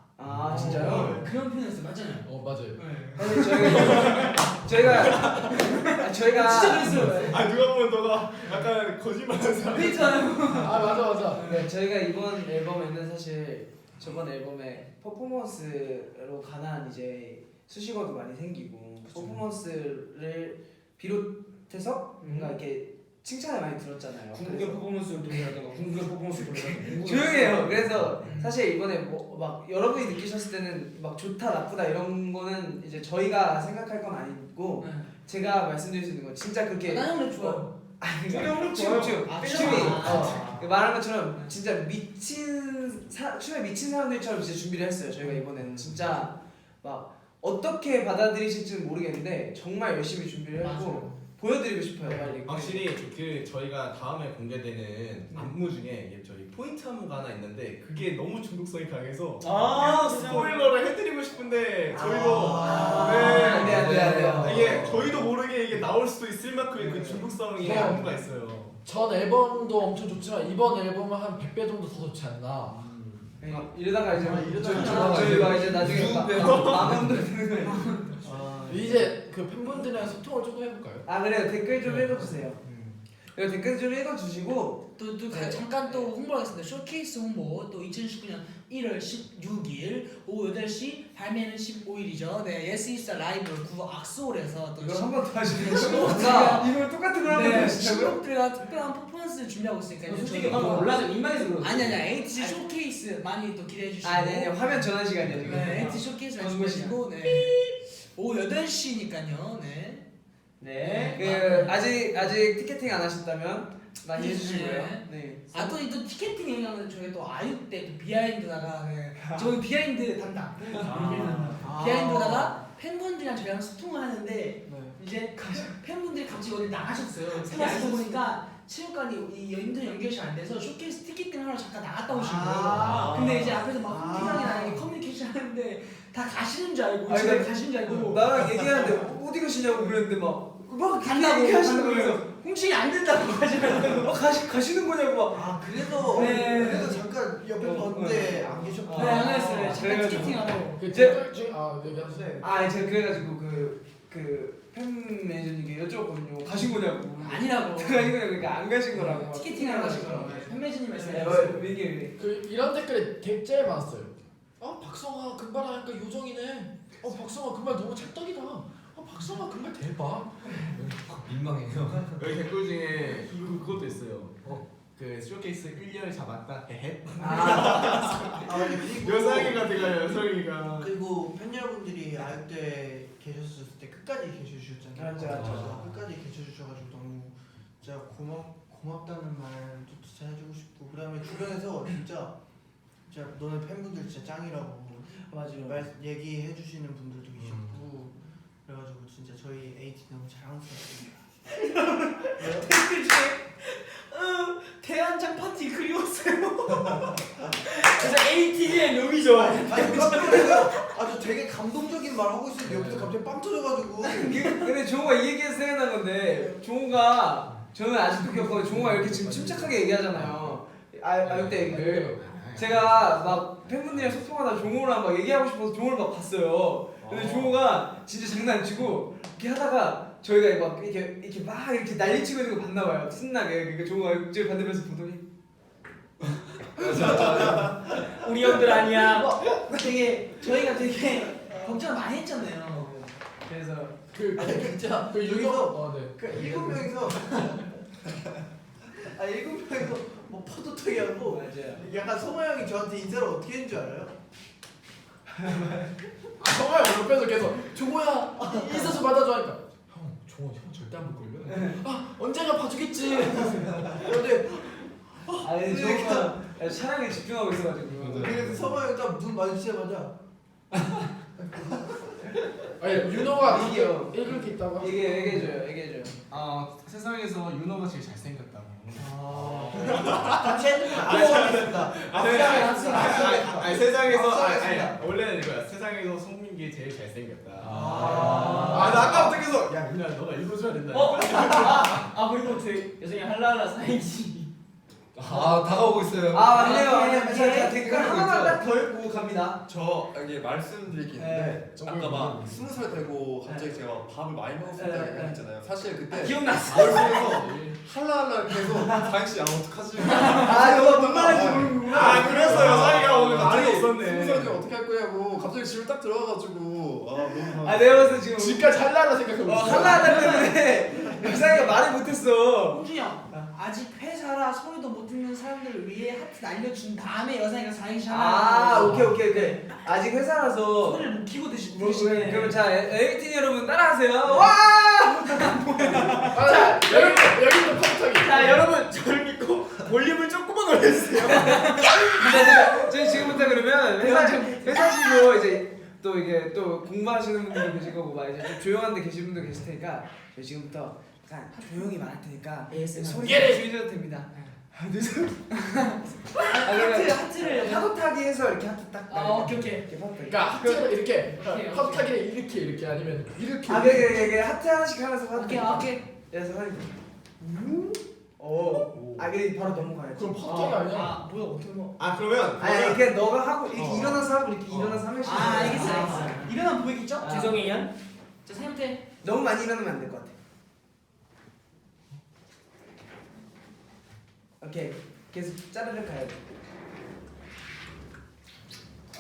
S1: 진짜요?
S5: 그런 표현이었어요. 맞잖아요.
S3: 맞아요.
S1: 아니 저희가
S5: 진짜 그랬어요.
S2: 누가 보면 너가 약간 거짓말하는 사람.
S5: 그랬잖아요.
S3: 아 맞아.
S1: 네, 저희가 이번 앨범에는 사실 저번 앨범에 퍼포먼스로 관한 이제 수식어도 많이 생기고 퍼포먼스를 비롯해서 뭔가 이렇게 칭찬을 많이 들었잖아요.
S8: 궁극의 퍼포먼스를 돌려라든가 궁극의 퍼포먼스를 돌려라든가
S1: 조용해요. 그래서 사실 이번에 막 여러분이 느끼셨을 때는 막 좋다 나쁘다 이런 거는 이제 저희가 생각할 건 아니고 제가 말씀드릴 수 있는 건 진짜 그렇게
S5: 나는 좋아요.
S1: 춤이 말한 것처럼 진짜 춤에 미친 사람들처럼 진짜 준비를 했어요. 저희가 이번에는 진짜 막 어떻게 받아들이실지는 모르겠는데 정말 열심히 준비를 했고 보여드리고 싶어요. 빨리.
S2: 확실히 그 저희가 다음에 공개되는 안무 중에 이게 저희 포인트 안무가 하나 있는데 그게 너무 중독성이 강해서 스포일러를 해드리고 싶은데 저희도
S1: 안돼.
S2: 이게 저희도 모르게 이게 나올 수도 있을 만큼의 그 중독성이 안무가 있어요.
S3: 전 앨범도 엄청 좋지만 이번 앨범은 한 100배 정도 더 좋지 않나.
S1: 이러다가 이제
S4: 이러다가
S1: 저희가 이제 나중에 망원도 되는 거예요.
S3: 이제 그 팬분들이랑 소통을 조금 해볼까요?
S1: 아 그래요. 댓글 좀 읽어주세요. 그리고 댓글 좀 읽어주시고
S5: 또 잠깐 또 홍보하겠습니다. 쇼케이스 홍보 또 2019년 1월 16일 오후 8시 발매는 15일이죠. 네, Yes Is 라이브 구 악소홀에서 또
S1: 이걸 한 번 더 하시면 이걸 똑같은 걸 한 번 더 하시자고요?
S5: 신곡들과 특별한 퍼포먼스를 준비하고 있으니까요.
S8: 솔직히 방금 올라서 민망해서 그러지.
S5: 아니 ATG 쇼케이스 많이 또 기대해 주시고.
S1: 네, 화면 전환 시간이야 지금.
S5: 네, ATG 쇼케이스 많이 준비하시고 네. 오후 8시니까요. 네.
S1: 네. 그 아직 티켓팅 안 하셨다면 많이 해주시고요. 네.
S5: 또 티켓팅 얘기하면 저희 또 아육 때 또 비하인드다가 저희 비하인드 담당. 비하인드다가 팬분들이랑 저희랑 소통을 하는데 이제 팬분들이 갑자기 어디 나가셨어요. 알고 보니까 체육관이 이 인터넷 연결이 잘 안 돼서 쇼케이스 티켓팅 하러 잠깐 나갔다 오신 거예요. 근데 이제 앞에서 막 홍기장이랑 커뮤니케이션 하는데 다 가시는 줄 알고 집에 가시는 줄 알고
S1: 나랑 얘기하는데 어디 가시냐고 그랬는데 막
S5: 간다고
S1: 하시는 거면서
S5: 홍신이 안 된다고 하시는
S1: 가시는 거냐고 막.
S4: 그래도
S5: 네.
S4: 그래도 잠깐 옆에 봤는데 안 계셨구나.
S5: 네, 안 했어요. 잠깐
S1: 그래가지고.
S5: 티켓팅하고.
S3: 그
S1: 이제-
S3: 댓글 중 얘기하세요.
S1: 제가 그래가지고 그팬 매니저님께 여쭤봤거든요. 가신 거냐고.
S5: 아니라고.
S1: 가신 거냐고 그러니까 안 가신 거라고.
S5: 티켓팅하러 가신 거라고. 팬매진님
S1: 네,
S5: 말씀하셨어요.
S1: 이게
S3: 그 이런 댓글이 제일 많았어요. 박성아 금발 하니까 요정이네. 박성아 금발 너무 찰떡이다. 박성아 금발 대박.
S6: 민망해요.
S2: 여기 댓글 중에 그것도 있어요. 그 쇼케이스 1년 잡았다. 헤헤.
S4: 그리고
S2: 여성이가 돼가요. 여성이가.
S4: 그리고 팬 여러분들이 아육 때 계셨을 때 끝까지 계셔주셨잖아요.
S1: 맞죠.
S4: 끝까지 계셔주셔가지고 너무 진짜 고맙다는 말도 진짜 해주고 싶고 그다음에 주변에서 진짜 너네 팬분들 진짜 짱이라고
S1: 맞아요.
S4: 얘기해주시는 분들도 계셨고 그래가지고 진짜 저희 에이티 너무 자랑스럽습니다.
S5: 댓글 중에 대한장 파티 그리웠어요. 그래서 ATG의 묘미죠.
S4: 아주 되게 감동적인 말 하고 있었는데 옆에서 갑자기 빵 터져가지고
S1: 근데 종호가 이 얘기해서 생각난 건데 종호가 저는 아직도 기억하고 종호가 이렇게 지금 침착하게 얘기하잖아요. 아육 때 얘기를 제가 막 팬분들이랑 소통하다 종호랑 막 얘기하고 싶어서 종호를 막 봤어요. 근데 종호가 진짜 장난 안 치고 이렇게 하다가 저희가 막 이렇게 막 이렇게 난리치고 있는 거 봤나 봐요. 신나게. 그러니까 종호가 저희 받으면서 보더니
S5: 우리 형들 아니야. 되게 저희가 되게 걱정을 많이 했잖아요.
S1: 그래서
S4: 진짜
S3: 그
S4: 여기서
S3: 네.
S4: 그 7명이서 7명이서 뭐 포도토기 하고
S1: 맞아요.
S4: 약간 성호 형이 저한테 인사를 어떻게 했는 줄 알아요?
S3: 정말 옆에서 계속 종호야 인사 좀 받아줘 하니까 종호 형 절대 안 볼걸요? 언젠가 봐주겠지. 근데
S1: 아니 종호가 촬영에 집중하고 있어가지고.
S4: 그래서 성호 형이 딱 눈 마주치자마자
S3: 윤호가
S1: 이게요.
S3: 읽을 게 있다고.
S1: 얘기해줘요.
S2: 세상에서 윤호가 제일 잘생겼다고.
S4: 같이 핸드폰 하겠습니다.
S2: 세상에서
S4: 합성했습니다.
S2: 원래는 이거야. 세상에서 송민기 제일 잘생겼다. 나 아까부터 계속 야 민아 너가 읽어줘야 된다.
S8: 그리고 제 여성이 할라할라 사이지.
S6: 다가오고 있어요.
S1: 맞네요. 제가 댓글 하나만 딱 더 읽고 갑니다.
S7: 저 여기 말씀드릴 게 있는데
S3: 네.
S7: 아까 막 20살 되고 갑자기 제가 밥을 많이 먹었었다고 했잖아요. 사실 그때
S8: 기억났어.
S7: 머릿속에서 할라할라 계속 다행씨 어떡하지?
S1: 너가 뭔 말인지 모르는구나.
S2: 그래서 여성이가 오늘 말이
S7: 갑자기
S2: 없었네.
S7: 20살 되면 어떻게 할 거냐고 갑자기 집을 딱 들어가가지고 너무
S1: 내가 봤을 때 지금
S3: 지금까지 할라라 생각하고 있어.
S1: 할라하다 때문에 여상이가 말을 못했어.
S5: 홍준이 형 아직 회사라 소리도 못 듣는 사람들을 위해 하트 날려준 다음에 여상이가 4행시 하나.
S1: 오케이. 아직 회사라서.
S5: 소리를 못 키고 드시.
S1: 그러면 자 에이틴 여러분 따라하세요. 와!
S3: 자 여기도 컴퓨터기.
S8: 자 여러분 저를 믿고 볼륨을 조금만 올려주세요.
S1: 저희 지금부터 그러면 회사식으로 이제 또 이게 또 공부하시는 분들도 계실 거고 막 이제 좀 조용한 데 계신 분도 계실 테니까 저희 지금부터 약간 조용히 말할 테니까 소리 줄여도 됩니다.
S5: 하트를
S1: 파도 타기 해서 이렇게 하트 딱.
S5: 오케이.
S1: 이렇게 파도 타기.
S3: 그러니까 하트를 이렇게
S5: 오케이.
S3: 컴퓨터기를 이렇게 아니면 이렇게.
S1: 그게 하트 하나씩 하면서 파도 타기.
S5: 오케이.
S1: 그래서 하는 거. 그래 바로 넘어가야지.
S3: 그럼 컴퓨터기 아니야?
S5: 뭐야 어떻게 뭐?
S2: 아 그러면
S1: 아니 이렇게 너가 하고 이렇게 일어나서 하고 이렇게 일어나서 하면
S5: 알겠어. 일어나면 보이겠죠?
S8: 죄송해요.
S5: 자 사연태.
S1: 너무 많이 일어나면 안 될 것 같아. 오케이 계속 짜르르 가야 돼.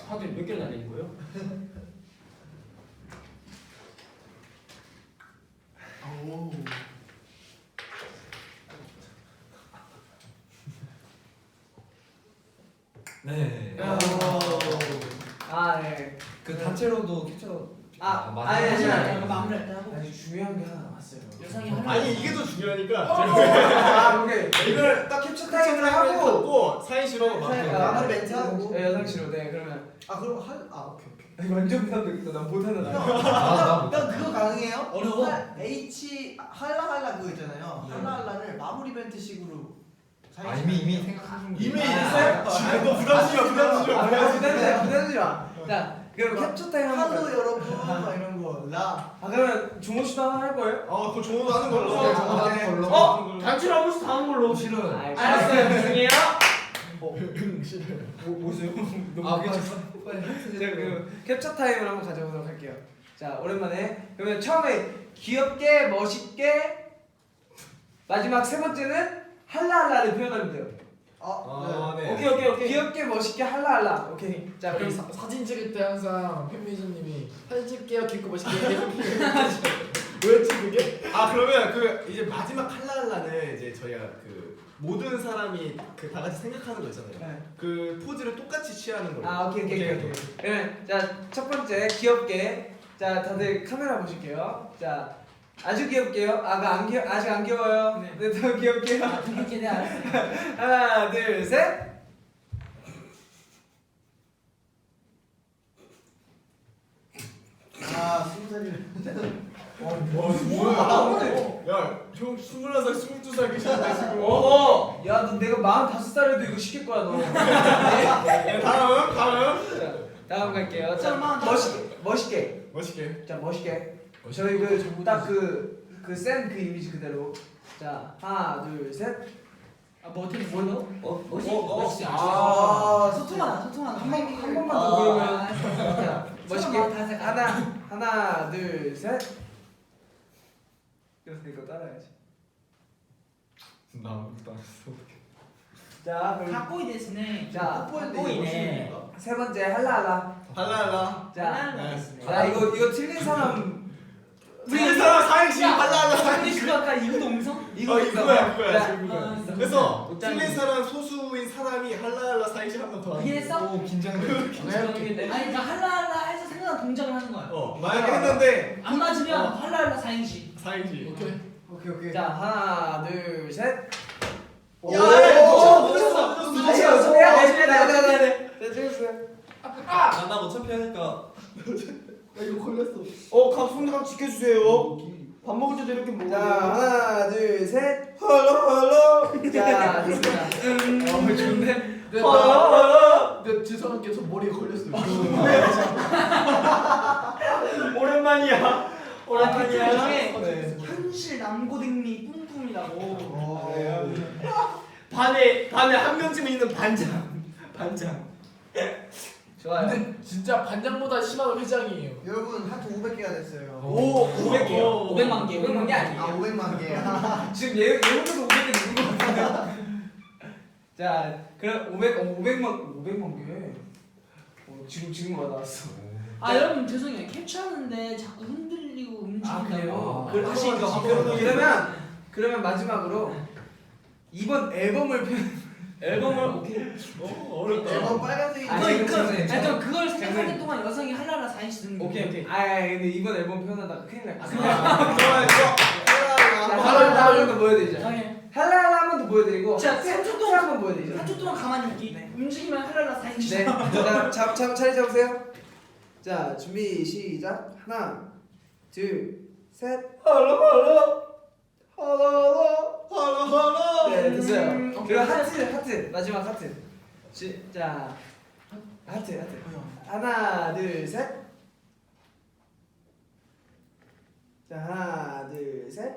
S8: 하루에 몇 개를 날리는 거예요?
S6: 네.
S1: 네.
S6: 그 단체로도 캡처.
S1: 아니,
S5: 마무리할 때 하고.
S1: 아주 중요한 게 하나 남았어요.
S5: 여상이 하나.
S2: 아니 이게 더 중요하니까
S1: 오케이.
S2: 이걸 딱
S1: 캡처 타임을 하고
S2: 하고 사인시로
S4: 마무리 멘트 하고.
S1: 여상씨로 네 그러면
S4: 그럼 오케이.
S1: 완전 부담되겠다. 난 못하는
S4: 형 그거 가능해요?
S5: 어려워.
S4: H 할라할라 그거 있잖아요. 할라할라를 마무리 멘트식으로.
S6: 이미 생각하신 거.
S2: 이미 있어요? 너
S1: 부담되지 마. 자 그럼 캡처 타임 한번
S4: 하루
S1: 가자.
S4: 여러분 막 이런 거 라.
S1: 그러면 종호 씨도 하나 할 거예요?
S2: 그거 좋은 거 하는 걸로.
S6: 네, 좋은 거 하는 걸로.
S8: 단체로 한 번씩 다 하는 걸로.
S6: 싫어요.
S8: 알았어요. 죄송해요.
S1: 뭐세요?
S6: 빨리
S1: 제가 그 캡처 타임을 한번 가져보도록 할게요. 자 오랜만에 그러면 처음에 귀엽게 멋있게 마지막 세 번째는 할라할라를 표현하면 돼요.
S2: 네.
S1: 오케이 귀엽게 멋있게 할라할라. 오케이. 자
S3: 그럼
S1: 그럼
S3: 사진 찍을 때 항상 팬미즈님이 사진 찍게요 귀엽고 멋있게 뭐였지 그게?
S2: 그러면 그 이제 마지막 칼라할라는 이제 저희가 그 모든 사람이 그 다 같이 생각하는 거 있잖아요.
S1: 네.
S2: 그 포즈를 똑같이 취하는 걸로.
S1: 오케이. 그러면 자 첫 번째 귀엽게. 자 다들 카메라 보실게요. 자 아주 귀엽게요. 아직 안 귀여워요. 네, 더 귀엽게요.
S5: 이렇게 내 알았어.
S1: 하나, 둘, 셋.
S4: 스무 살이래.
S2: 야, 형 21살, 22살 계시는데 지금.
S1: 야, 너 내가 45살에도 이거 시킬 거야, 너.
S2: 네, 다음.
S1: 자, 다음 갈게요. 자, 멋있게.
S2: 멋있게.
S1: 자, 멋있게. 저희 딱그 이미지 그대로. 자, 하나, 둘, 셋.
S5: 뭐 어떻게 뭐요?
S1: 멋있게.
S5: 소통하나.
S1: 한 번만 더 그러면. 자, 멋있게.
S5: 다시
S1: 하나, 둘, 셋. 그래서 이거 따라야지.
S6: 나 아무것도 안 했어.
S1: 자, 그럼
S5: 가꼬이 데스네.
S1: 자,
S5: 가꼬이네.
S1: 세 번째 할라할라.
S2: 할라할라.
S1: 자, 이거 틀린 사람.
S2: 틀린 사람 사행시
S5: 야,
S2: 할라할라.
S5: 근데 그거 아까 이거 동성?
S2: 이거야.
S1: 자,
S2: 그래서
S8: 옷장이.
S2: 틀린 사람 소수인 사람이 할라할라 사행시 한 번 더 하는 거야.
S5: 이해했어?
S6: 오 긴장돼.
S5: 아니 그러니까 할라할라 해서 생각난 동작을 하는 거야.
S2: 만약에 했는데
S5: 안 맞으면 할라할라 사행시.
S2: 사행시.
S4: 오케이.
S1: 자, 하나, 둘, 셋.
S2: 야,
S1: 멈췄어.
S2: 멈췄어.
S1: 네. 찍었어요.
S7: 나 어차피 하니까.
S4: 이거 걸렸어.
S1: 손감 지켜주세요. 밥 먹을 때도 이렇게 먹어. 자, 하나, 둘, 셋. 헐로. 자, 됐습니다. 좋은데?
S3: 근데 죄송한 게 저 머리에 걸렸어요.
S8: 오랜만이야.
S5: 중에 현실 남고등리 뿜뿜이라고.
S8: 반에 한 명쯤 있는 반장.
S1: 좋아요.
S3: 근데 진짜 반장보다 심한 회장이에요.
S4: 여러분 하트 500개가 됐어요.
S5: 500개요. 500만 개. 500만 개 아니에요.
S4: 500만 개.
S1: 지금 얘 혼자서 500개 누른 거 같은데. 자, 그럼 500만 개. 지금 와 나왔어.
S5: 여러분 죄송해요. 캡처하는데 자꾸 흔들리고 움직이고
S1: 아 그래요?
S3: 아.
S1: 다시 그러면 마지막으로 이번 앨범을 오케이.
S3: 어렵다.
S4: 앨범 빨간색이
S5: 그럼 그걸 생각하는 동안 여성이 할랄라 4인씩 듣는 거.
S1: 오케이. 근데 이번 앨범 표현하다가 큰일 날 거야.
S4: 좋아요.
S1: 한 번 더 보여드리자.
S5: 당연히.
S1: 할랄라 한 번 더 보여드리고.
S5: 자, 3초 동안
S1: 한번 보여드리자.
S5: 3초 동안 가만히 있기.
S1: 네.
S5: 움직이면 할랄라 4인씩.
S1: 네. 자, 자리 잡으세요. 자, 준비 시작. 하나, 둘, 셋. 할라. 네, 됐어요. 그리고 하트. 마지막 하트. 자, 하트. 하나, 둘, 셋. 자, 하나, 둘, 셋.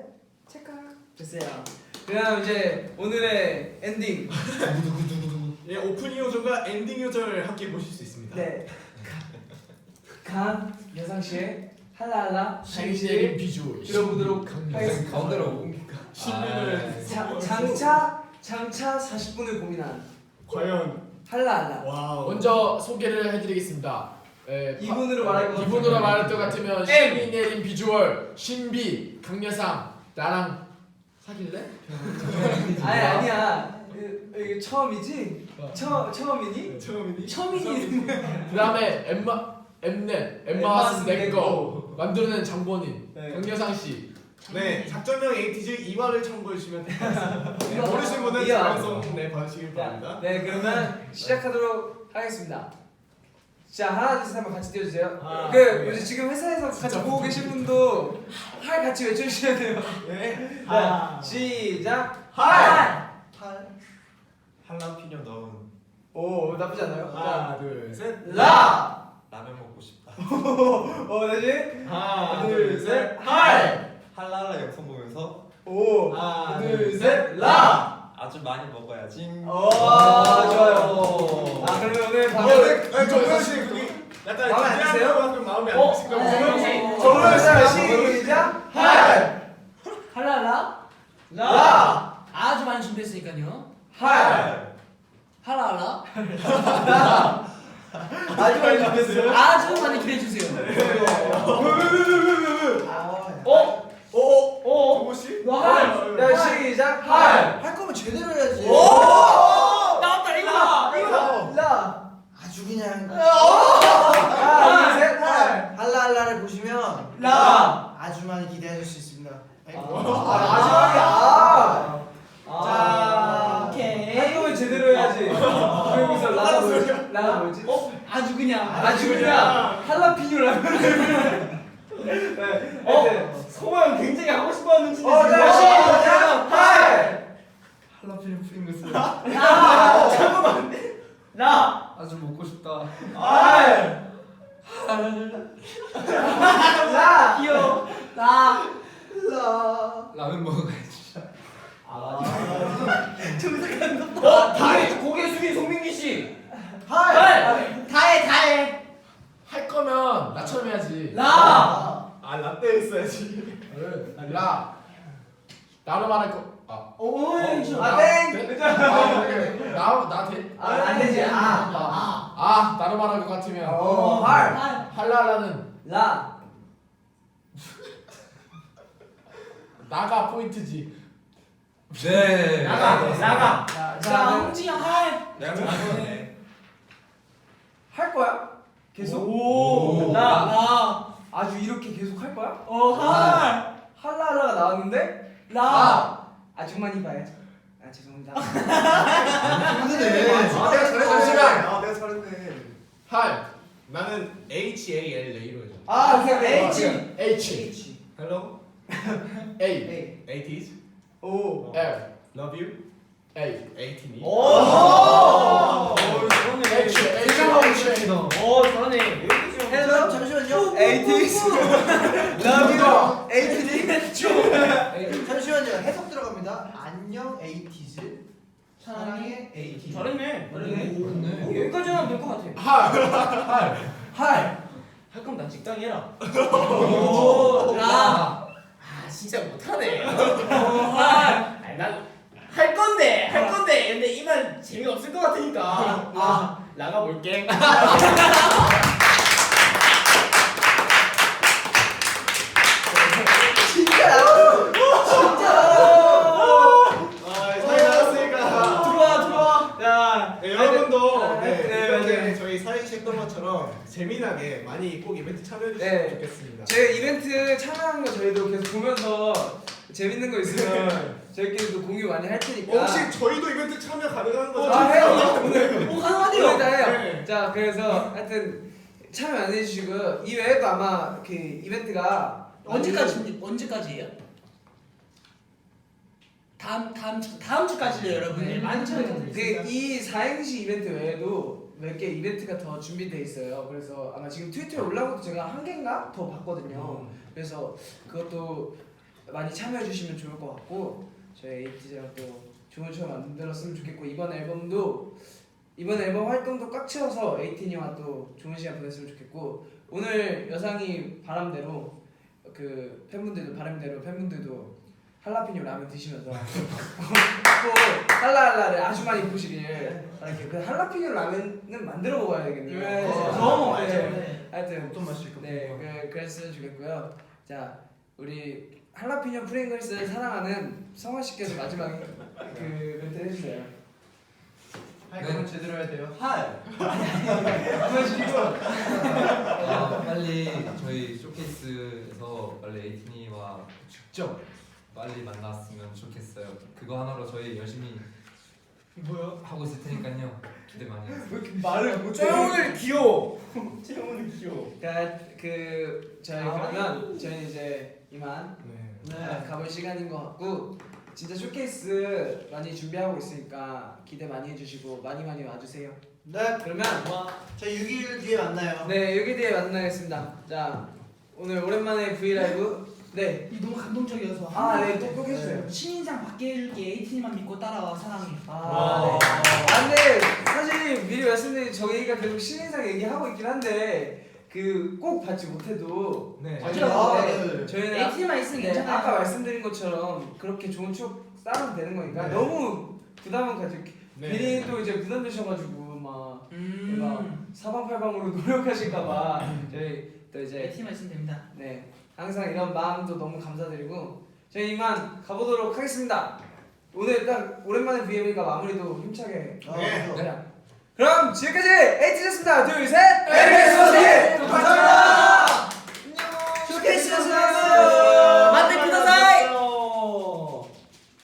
S1: 체크. 됐어요. 그다음 이제 오늘의 엔딩.
S2: 예, 오프닝 요절과 엔딩 요절 함께 보실 수 있습니다.
S1: 네. 강 여상 씨의 할랄라
S3: 신비적인 비주얼.
S1: 들어보도록 하겠습니다.
S6: 가운데로
S2: 신비를
S1: 장차 40분을 고민한
S2: 과연
S1: 할랄라.
S2: 와우.
S3: 먼저 소개를 해드리겠습니다.
S1: 이분으로 말할 것
S3: 이분으로 말할 것 같으면 신비 내린 비주얼 신비 강여상 나랑 사귈래?
S1: 아니야. 이게 처음이지? 처음이니?
S2: 처음이니?
S3: 그 다음에 엠마스 내꺼 만들어낸 장본인
S1: 네.
S3: 강여상 씨.
S2: 네, 작전명 에이티즈 2화를 참고해 주시면 될 것 같습니다. 네, 모르신 분은
S1: 이화.
S2: 방송 봐주시길 바랍니다.
S1: 네, 그러면 시작하도록 하겠습니다. 자, 하나, 둘, 셋 한번 같이 띄워주세요.
S2: 네.
S1: 이제 지금 회사에서 같이 보고 계신 분도 할 같이 외쳐주셔야 돼요.
S2: 네.
S1: 자, 시작.
S7: 할라피뇨 넣은
S1: 오, 나쁘지 않아요?
S2: 하나, 둘, 셋.
S1: 라!
S7: 라면 먹고 싶다.
S1: 다시.
S2: 하나,
S1: 둘, 셋.
S7: 할랄라 영상 보면서
S1: 오,
S2: 하나,
S1: 둘, 셋. 라!
S7: 아주 많이 먹어야지.
S1: 좋아요. 그러면 오늘 방금
S2: 정현 씨 그게 약간
S1: 마음에 안 드세요?
S2: 기대하는 마음에 안 드실 거예요.
S1: 정현 씨 시작.
S5: 할랄라
S1: 라!
S5: 아주 많이 준비했으니까요. 할랄라
S1: 아주 많이 준비했어요.
S5: 아주 많이 기대해 주세요.
S2: 정호 씨?
S1: 야, 시작.
S4: 할 거면 제대로 해야지.
S5: 나왔다 이거다.
S1: 라!
S4: 아주 그냥
S1: 하나, 둘, 셋.
S4: 할랄라를 보시면
S1: 라!
S4: 아주 많이 기대해 주실 수 있습니다.
S1: 마지막이야.
S5: 자, 오케이.
S1: 할 거면 제대로 해야지. 그러고서 라가 뭐지? 라가 뭐지?
S5: 아주 그냥.
S1: 아주 그냥 할라피뇨 라면. 네.
S8: 소모형 굉장히 하고 싶어하는 짓이
S1: 자, 시작.
S6: 할라피뇨 프링글스
S5: 나
S6: 아주 먹고 싶다.
S1: 라!
S5: 귀여워. 나
S6: 라면 먹어야지.
S8: 다리 고개 숙인 송민기 씨.
S5: 다해.
S3: 할 거면 나처럼 해야지.
S5: 나
S2: 아, 라떼 했어야지.
S3: 나로 말할 거.
S1: 땡!
S3: 나 돼?
S1: 안 되지.
S3: 나로 말할 것 같으면 할랄라는
S1: 라!
S3: 나가 포인트지.
S6: 네.
S5: 나가.
S1: 자,
S5: 자, 홍진이 형 할.
S7: 내가 좀 하네.
S1: 할 거야? 계속?
S5: 나
S1: 아주 이렇게 계속 할 거야?
S5: 할.
S1: 할라라가 나왔는데?
S5: 나
S1: 아주 많이 봐야지. 죄송합니다.
S4: 힘드네.
S3: 잠시만.
S7: 내가 잘했네.
S2: 나는 HALA로 해줘.
S1: H.
S3: H
S2: Hello,
S3: A
S2: 80s.
S1: 오.
S3: L
S2: Love you,
S3: A
S2: 18이.
S3: H H
S8: 잘하네.
S1: Hello.
S4: 잠시만요.
S1: 80s. Love you. 80s.
S4: 잠시만요. 해석 들어갑니다. 안녕 에이티즈. 사랑해 에이티즈.
S8: 잘했네.
S6: 그렇네.
S8: 여기까지 하면 될 것 같아. 할 거면 난 직장이 해라.
S5: 나
S8: 진짜 못하네. 난 할 건데 근데 이 말 재미없을 것 같으니까 나가 볼게.
S2: 것처럼 재미나게 많이 꼭 이벤트 참여해 주시면
S1: 네.
S2: 좋겠습니다.
S1: 제 이벤트 참여하는 거 저희도 계속 보면서 재밌는 거 있으면 저희끼리도 공유 많이 할 테니까.
S2: 혹시 저희도 이벤트 참여 가능한 거죠?
S1: 아 해요. 오늘
S5: 가능하대요.
S1: 오늘 다 해요.
S2: 네.
S1: 자 그래서 하여튼 참여 많이 해주시고요. 이 외에도 아마 그 이벤트가
S5: 언제까지예요? 다음 주까지예요, 여러분.
S1: 네.
S5: 많이 참여해 주세요.
S1: 이 사행시 이벤트 외에도 몇 개 이벤트가 더 준비돼 있어요. 그래서 아마 지금 트위터에 올라온 것도 제가 한 개인가 더 봤거든요. 그래서 그것도 많이 참여해 주시면 좋을 것 같고 저희 에이티즈랑 또 좋은 추억 만들었으면 좋겠고 이번 앨범 활동도 꽉 채워서 에이티니와 또 좋은 시간 보냈으면 좋겠고 오늘 여상이 바람대로 그 팬분들도 할라피뇨 라면 드시면서 꼭 할라할라를 아주 많이 보시길 바랄게요. 그 할라피뇨 라면은 만들어 먹어야 되겠네요.
S5: 그럼
S1: 네. 하여튼
S2: 어떤 맛일까?
S1: 네, 그랬으면 좋겠고요. 자, 우리 할라피뇨 프링글스를 사랑하는 성화 씨께서 마지막에 그 멘트 해주세요.
S4: 할 거면 제대로 해야 돼요.
S6: 빨리 저희 쇼케이스에서 빨리 에이티니와 직접 빨리 만났으면 좋겠어요. 그거 하나로 저희 열심히 하고 있을 테니까요. 기대 많이 해주세요.
S1: 왜 이렇게 말을 못해?
S8: 오늘 귀여워.
S1: 그러니까 그러면 저희 이제 이만 가볼 시간인 것 같고 진짜 쇼케이스 많이 준비하고 있으니까 기대 많이 해주시고 많이 와주세요.
S4: 네.
S1: 그러면
S4: 저희 6일 뒤에 만나요.
S1: 네 여기 뒤에 만나겠습니다. 자 오늘 오랜만에 V 라이브 네.
S5: 이 너무 감동적이어서.
S1: 네, 꼭 해주세요.
S5: 신인상 받게 해줄게. 에이티니만 믿고 따라와 사랑해.
S1: 근데 사실 미리 말씀드린 저희가 계속 신인상 얘기하고 있긴 한데 그 꼭 받지 못해도 저희는
S5: 에이티니만 있으면
S1: 네,
S5: 괜찮아요.
S1: 아까 말씀드린 것처럼 그렇게 좋은 추억 쌓으면 되는 거니까 너무 부담은 가지고 괜히 또 이제 부담되셔가지고 막 사방팔방으로 노력하실까봐 저희 또 이제
S5: 에이티니만 있으면 됩니다.
S1: 네 항상 이런 마음도 너무 감사드리고 저희 이만 가보도록 하겠습니다. 오늘 딱 오랜만에 VM이니까 마무리도 힘차게 그럼 지금까지 에이티즈였습니다. 둘 셋 에이티즈 감사합니다.